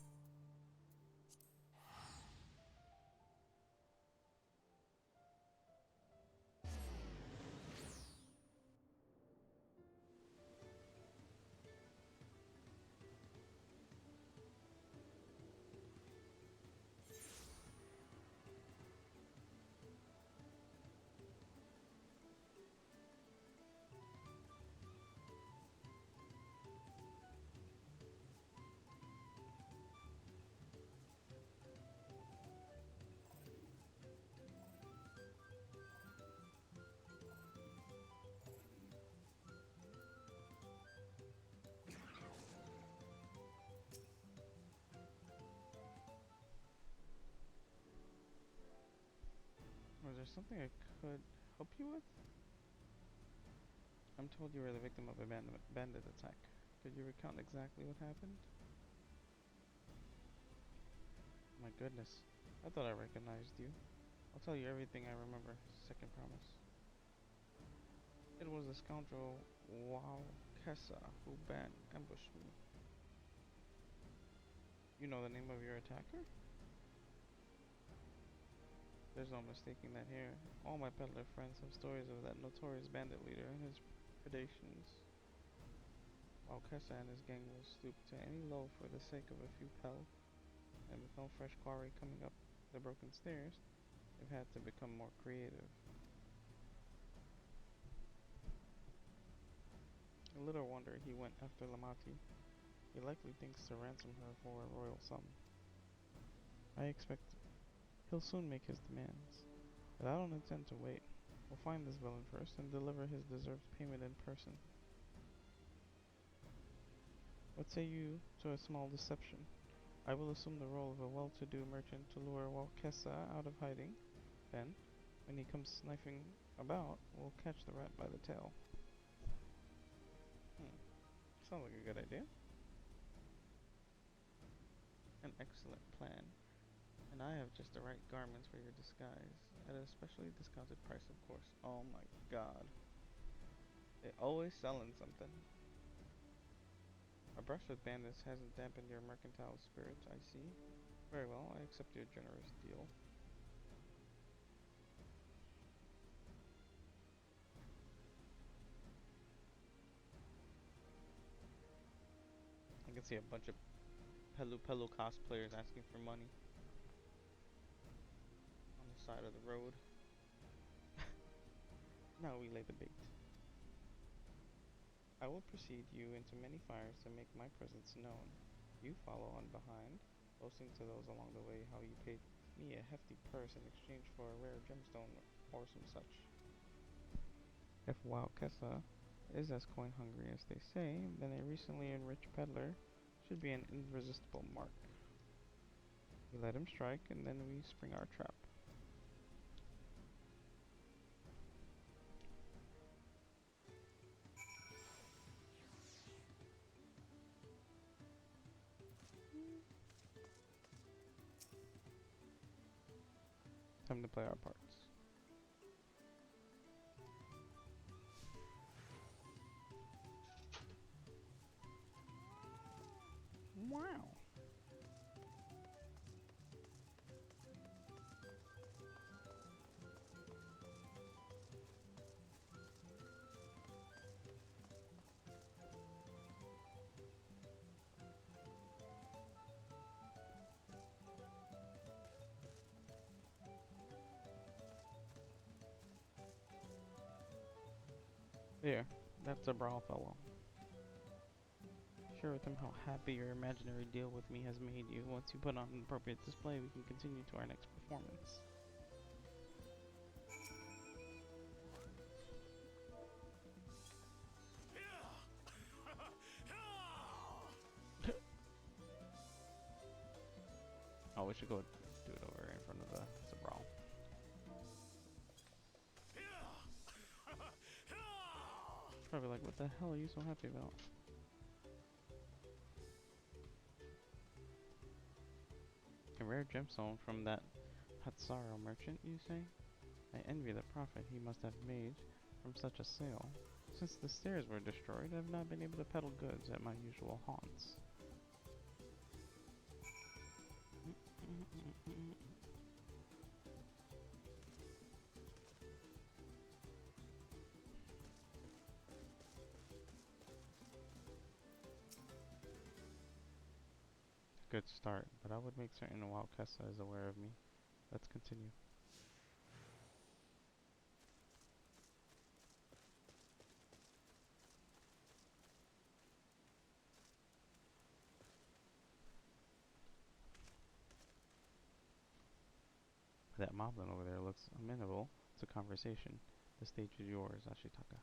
Was there something I could help you with? I'm told you were the victim of a bandit attack. Could you recount exactly what happened? My goodness, I thought I recognized you. I'll tell you everything I remember. Second promise. It was the scoundrel Kessa who ambushed me. You know the name of your attacker? There's no mistaking that here. All my peddler friends have stories of that notorious bandit leader and his predations. While Kessa and his gang will stoop to any low for the sake of a few pel, and with no fresh quarry coming up the broken stairs, they've had to become more creative. Little wonder he went after Lamati. He likely thinks to ransom her for a royal sum. I expect he'll soon make his demands, but I don't intend to wait. We'll find this villain first and deliver his deserved payment in person. What say you to a small deception? I will assume the role of a well-to-do merchant to lure Walkessa out of hiding. Then, when he comes sniffing about, we'll catch the rat by the tail. Sounds like a good idea. An excellent plan. And I have just the right garments for your disguise, at a specially discounted price, of course. Oh my god. They always selling something. A brush with bandits hasn't dampened your mercantile spirit, I see. Very well, I accept your generous deal. I can see a bunch of Pelu cosplayers asking for money on the side of the road. Now we lay the bait. I will precede you into many fires to make my presence known. You follow on behind, boasting to those along the way how you paid me a hefty purse in exchange for a rare gemstone or some such. If Waukesa is as coin hungry as they say, then a recently enriched peddler should be an irresistible mark. We let him strike, and then we spring our trap. Time to play our parts. Wow. There, that's a brawl fellow. Share with him how happy your imaginary deal with me has made you. Once you put on an appropriate display, we can continue to our next performance. Oh, we should go do it over in front of the Zabral. Probably like, what the hell are you so happy about? A rare gemstone from that Hatsaro merchant, you say? I envy the profit he must have made from such a sale. Since the stairs were destroyed, I have not been able to peddle goods at my usual haunts. Good start, but I would make certain Waukesa is aware of me. Let's continue. That moblin over there looks amenable to conversation. The stage is yours, Ashitaka.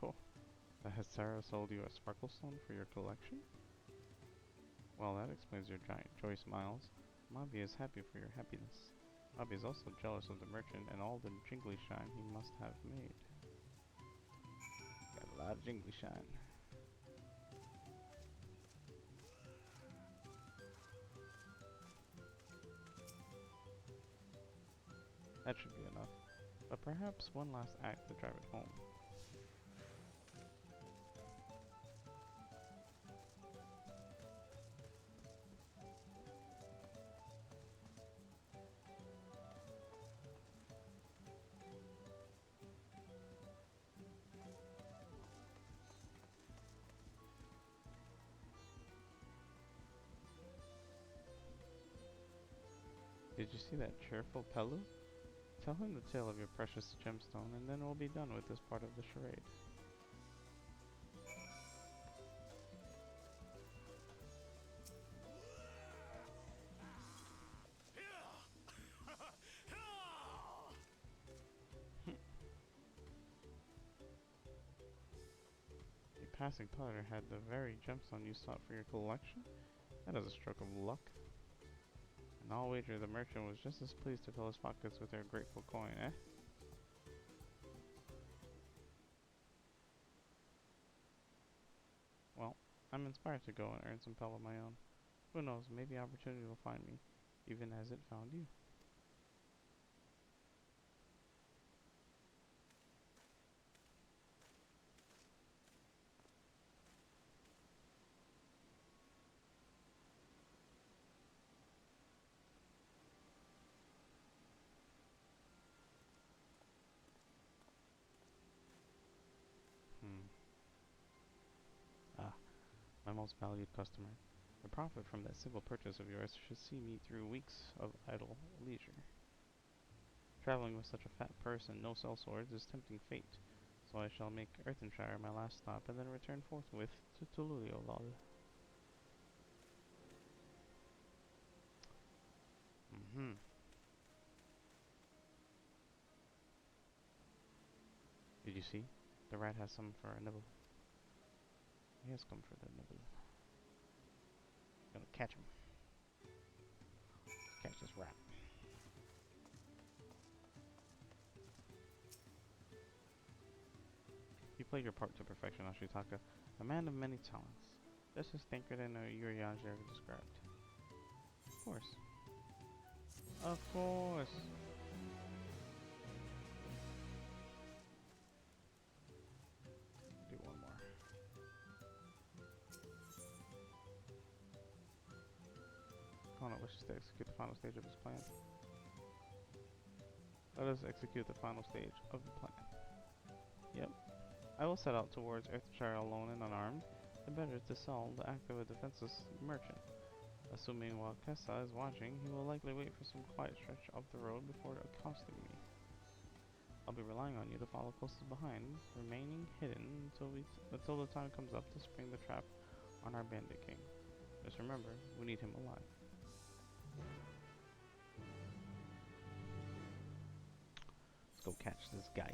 Oh, has Sarah sold you a sparkle stone for your collection? Well, that explains your giant joy smiles. Mavi is happy for your happiness. Mavi is also jealous of the merchant and all the jingly shine he must have made. Got a lot of jingly shine. That should be enough. But perhaps one last act to drive it home. Did you see that cheerful Pelu? Tell him the tale of your precious gemstone, and then we'll be done with this part of the charade. A passing peddler had the very gemstone you sought for your collection? That is a stroke of luck. And I'll wager the merchant was just as pleased to fill his pockets with their grateful coin, eh? Well, I'm inspired to go and earn some pellet of my own. Who knows, maybe opportunity will find me, even as it found you. Ah, my most valued customer. The profit from that single purchase of yours should see me through weeks of idle leisure. Traveling with such a fat purse and no sellswords is tempting fate, so I shall make Earthenshire my last stop and then return forthwith to Tululiolol. Did you see? The rat has some for a nibble. He has come for the nibble. Gonna catch him. Catch this rat. You played your part to perfection, Ashitaka. A man of many talents. Just as Tancred and Urianger described. Of course. Of course. Do one more. Kono wishes to execute the final stage of his plan. Let us execute the final stage of the plan. Yep. I will set out towards Earthshire alone and unarmed, the better to sell the act of a defenseless merchant. Assuming while Kessa is watching, he will likely wait for some quiet stretch of the road before accosting me. I'll be relying on you to follow closely behind, remaining hidden until the time comes up to spring the trap on our bandit king. Just remember, we need him alive. Let's go catch this guy.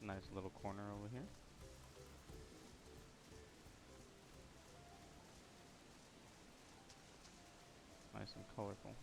Nice little corner over here. Nice and colorful.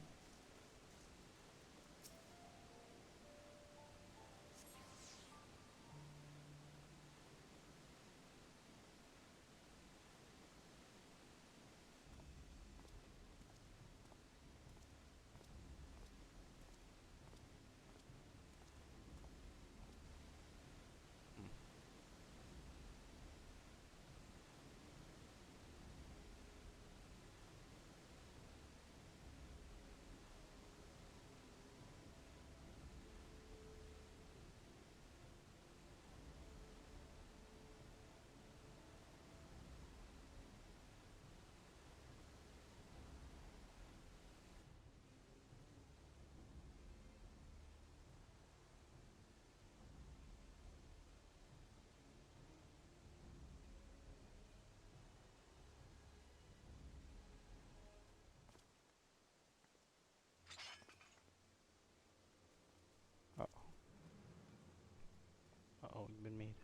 Uh-oh, you've been made.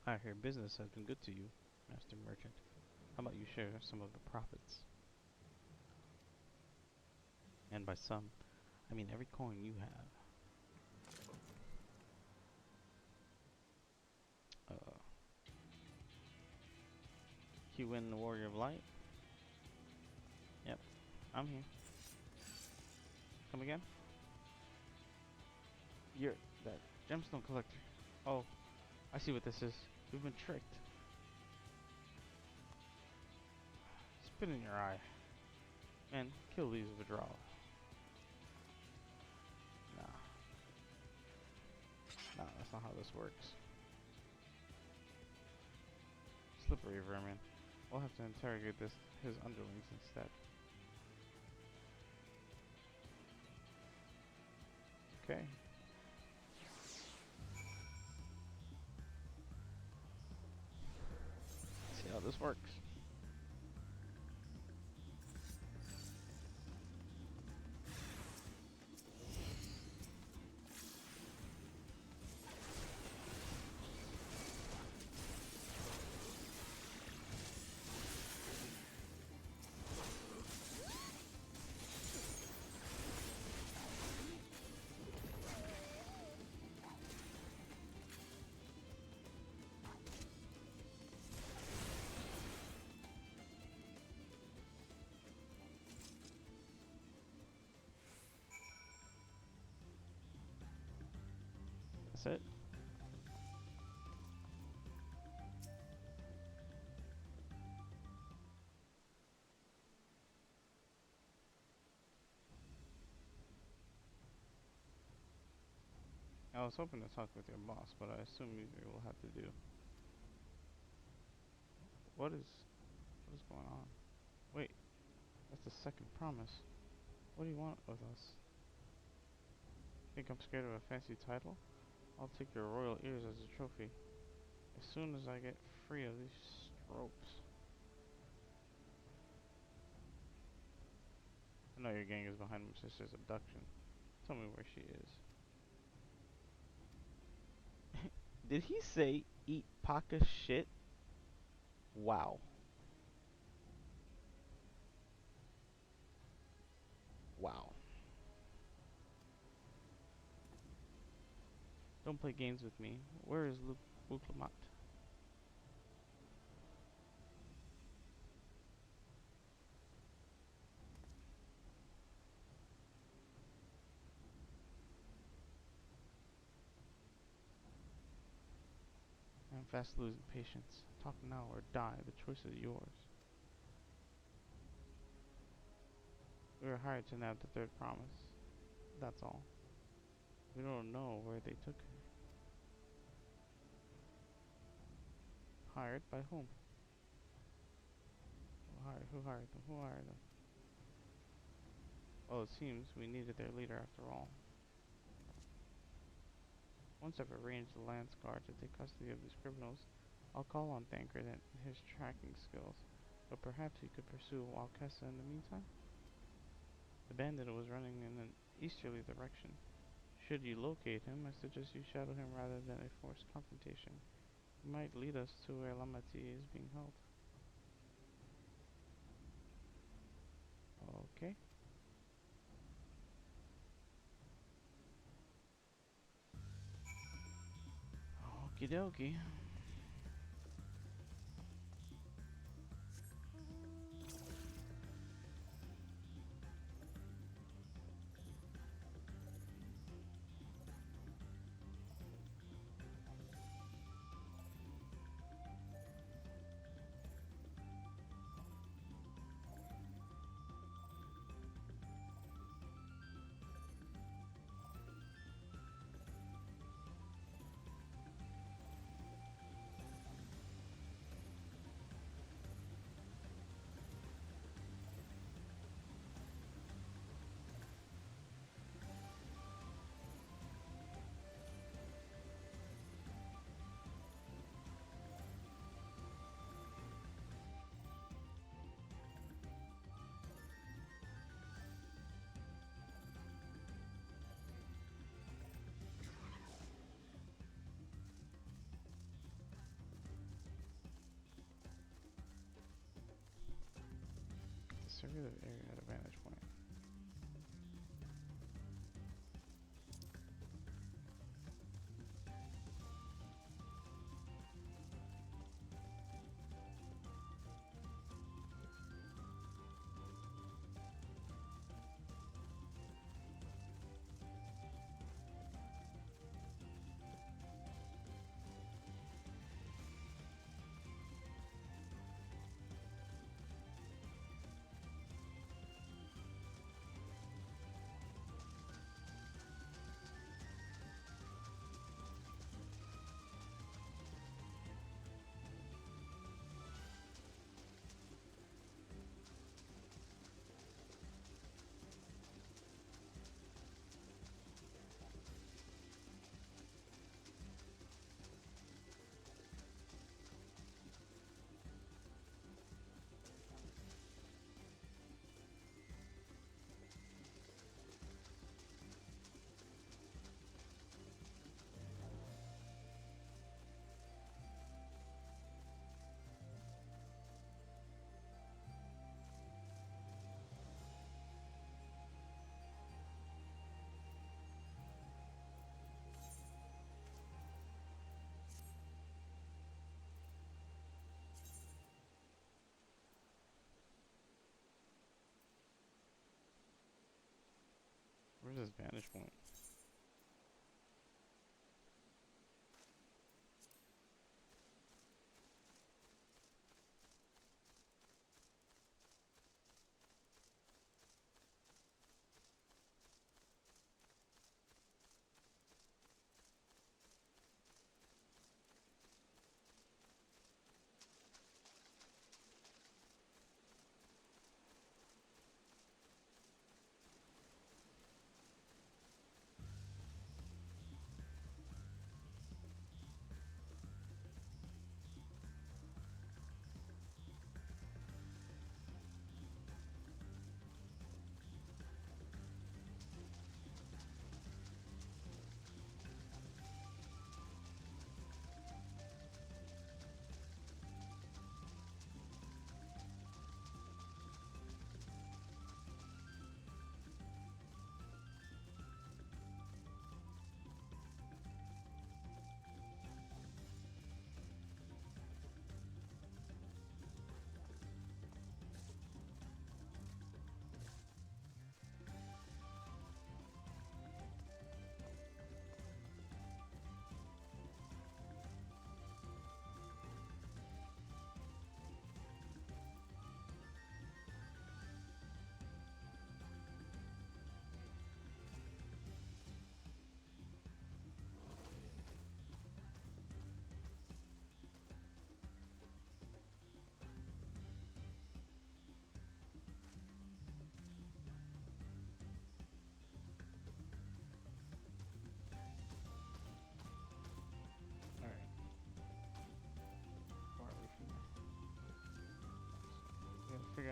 I hear business has been good to you, Master Merchant. How about you share some of the profits? And by some, I mean every coin you have. Huin, the Warrior of Light? Yep, I'm here. Come again? You're that gemstone collector. Oh, I see what this is. We've been tricked. Spit in your eye. And kill these withdrawals. Nah, that's not how this works. Slippery vermin. We'll have to interrogate his underlings instead. Okay. See how this works. That's it. I was hoping to talk with your boss, but I assume you will have to do. What is going on? Wait, that's the second promise. What do you want with us? Think I'm scared of a fancy title? I'll take your royal ears as a trophy. As soon as I get free of these ropes. I know your gang is behind my sister's abduction. Tell me where she is. Did he say eat Paka shit? Wow. Wow. Don't play games with me. Where is Luke Buklamat? I'm fast losing patience. Talk now or die. The choice is yours. We were hired to nab the third promise. That's all. We don't know where they took her. Hired by whom? Who hired them? Who hired them? Well, it seems we needed their leader after all. Once I've arranged the Lance Guard to take custody of these criminals, I'll call on Thancred and his tracking skills. But perhaps he could pursue Walkessa in the meantime? The bandit was running in an easterly direction. Should you locate him, I suggest you shadow him rather than a forced confrontation. He might lead us to where Lamati is being held. Okay. Okie dokie. Survey the area at a vantage point. Where's this vantage point?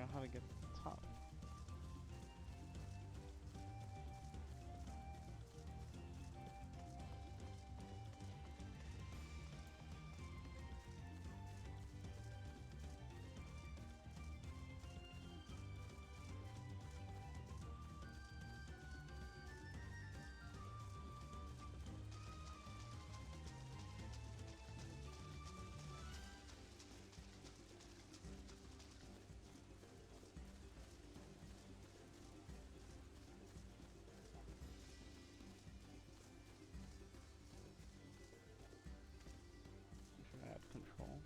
out how to get to the top. Add control.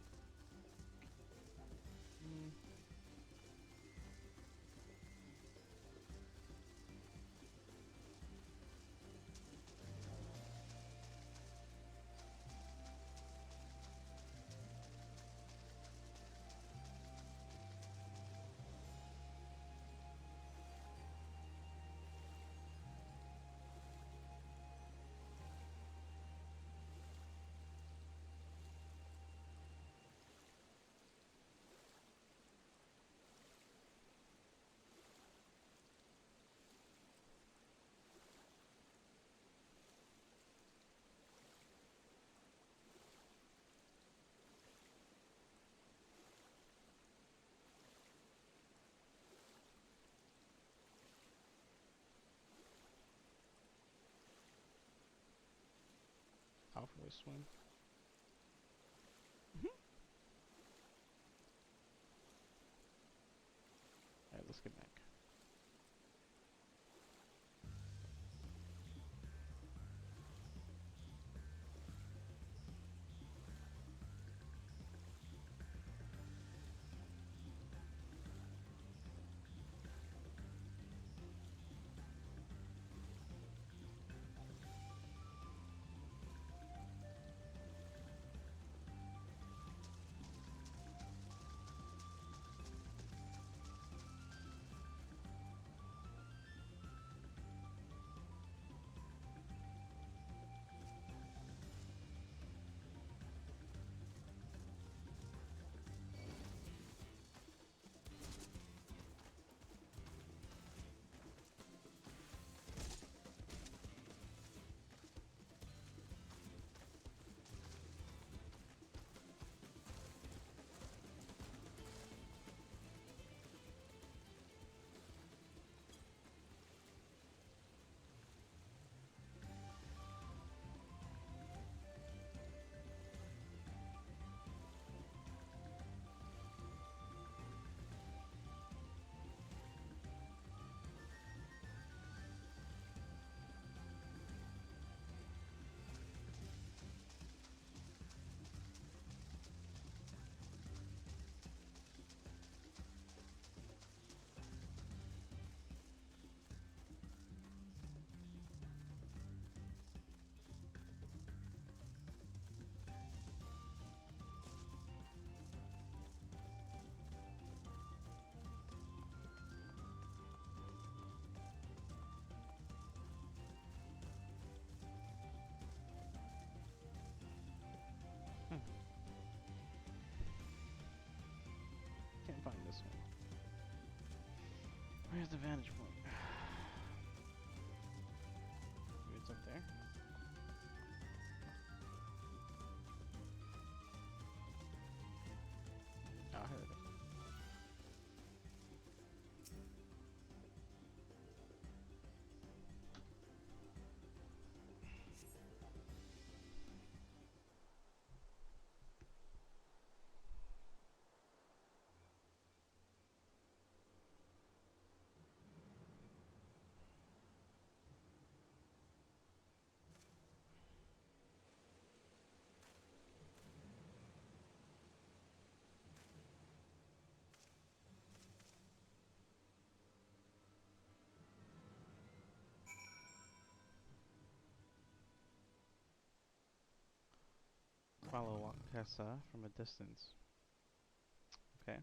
Halfway swim. Alright, let's get back. Can't find this one. Where's the vantage point? Maybe it's up there? Oh, I heard it. Follow Wakasa from a distance. Okay.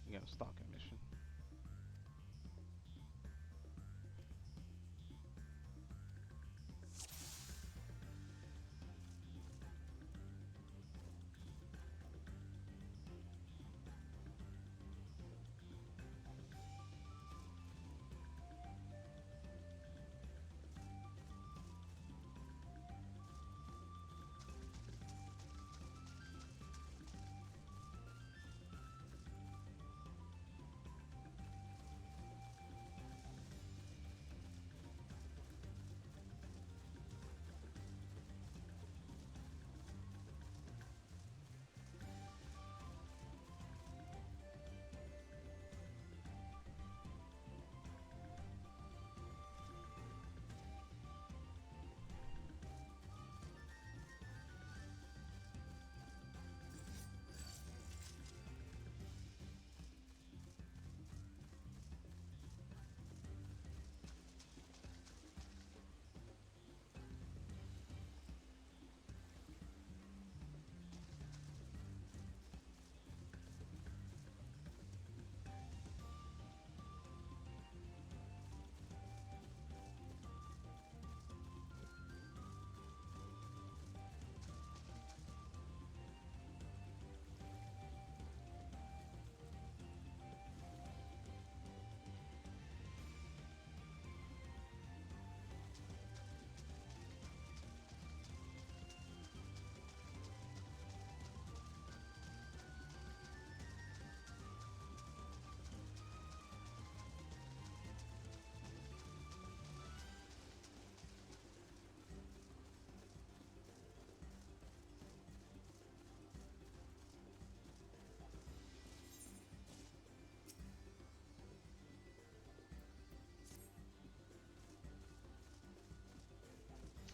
You got a stalking mission.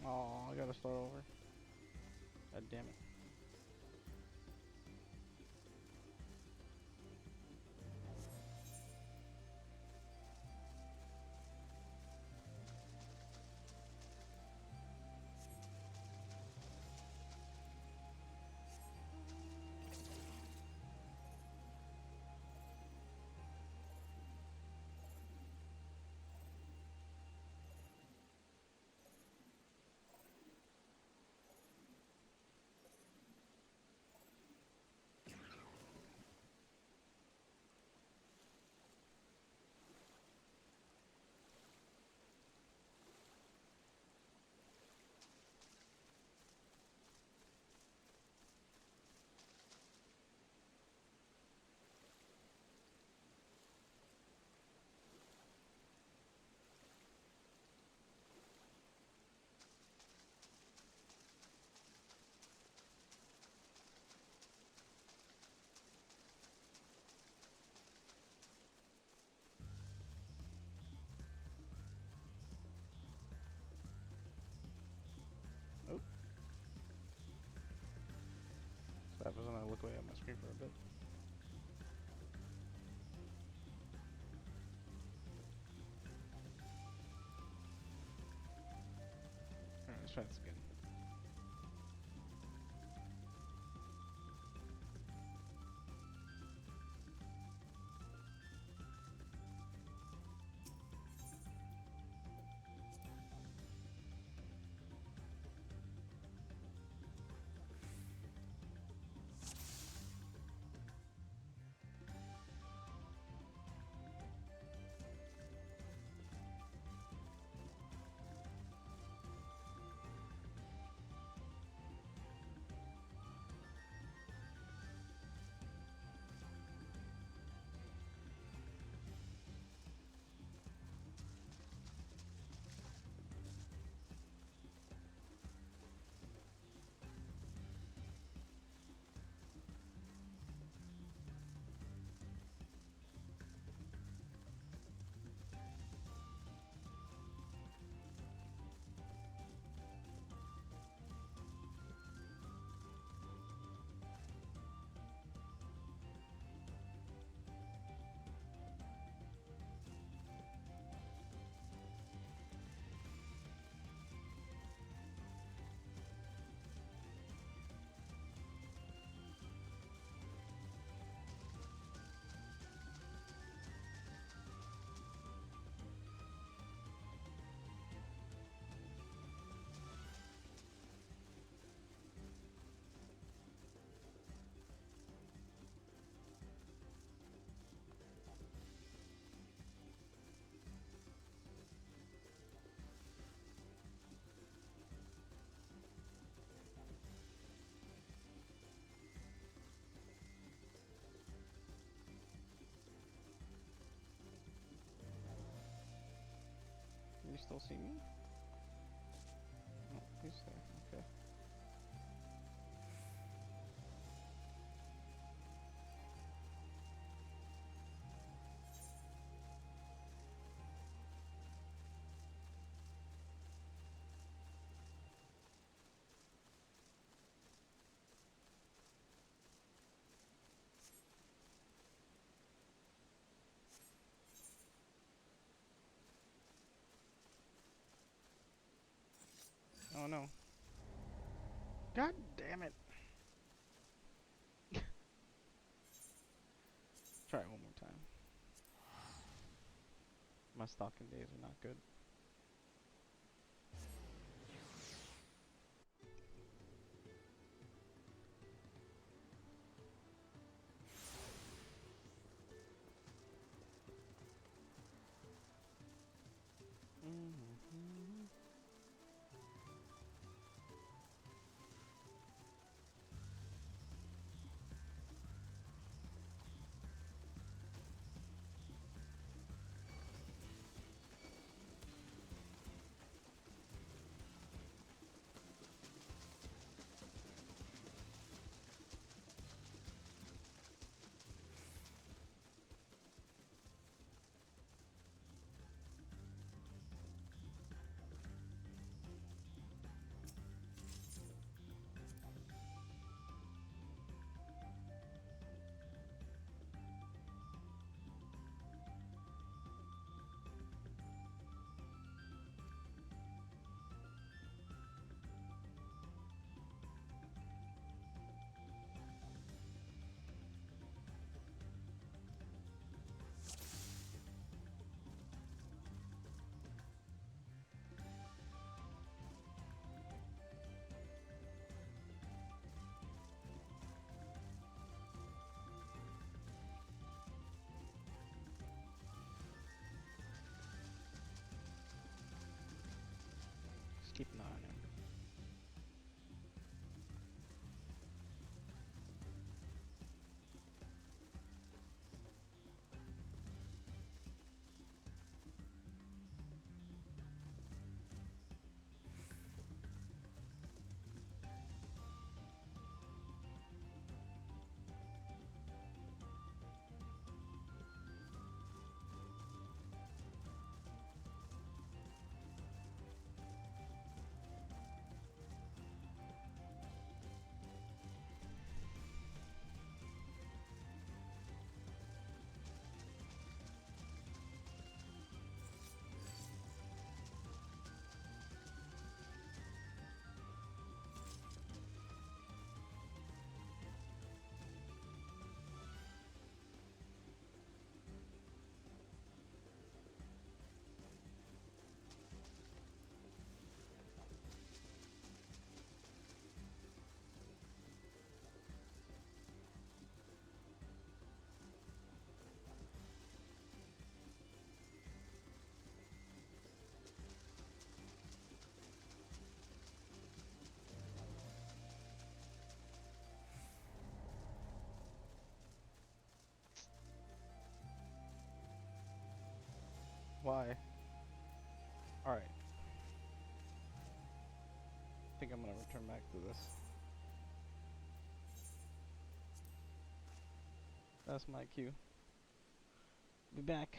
Oh, I gotta start over. God damn it. Oh. So happens when I look away at my screen for a bit. Alright, let's try this again. Can you still see me? Oh, he's there. Okay. Oh no. God damn it. Try it one more time. My stalking days are not good. why. Alright. I think I'm gonna return back to this. That's my cue. Be back.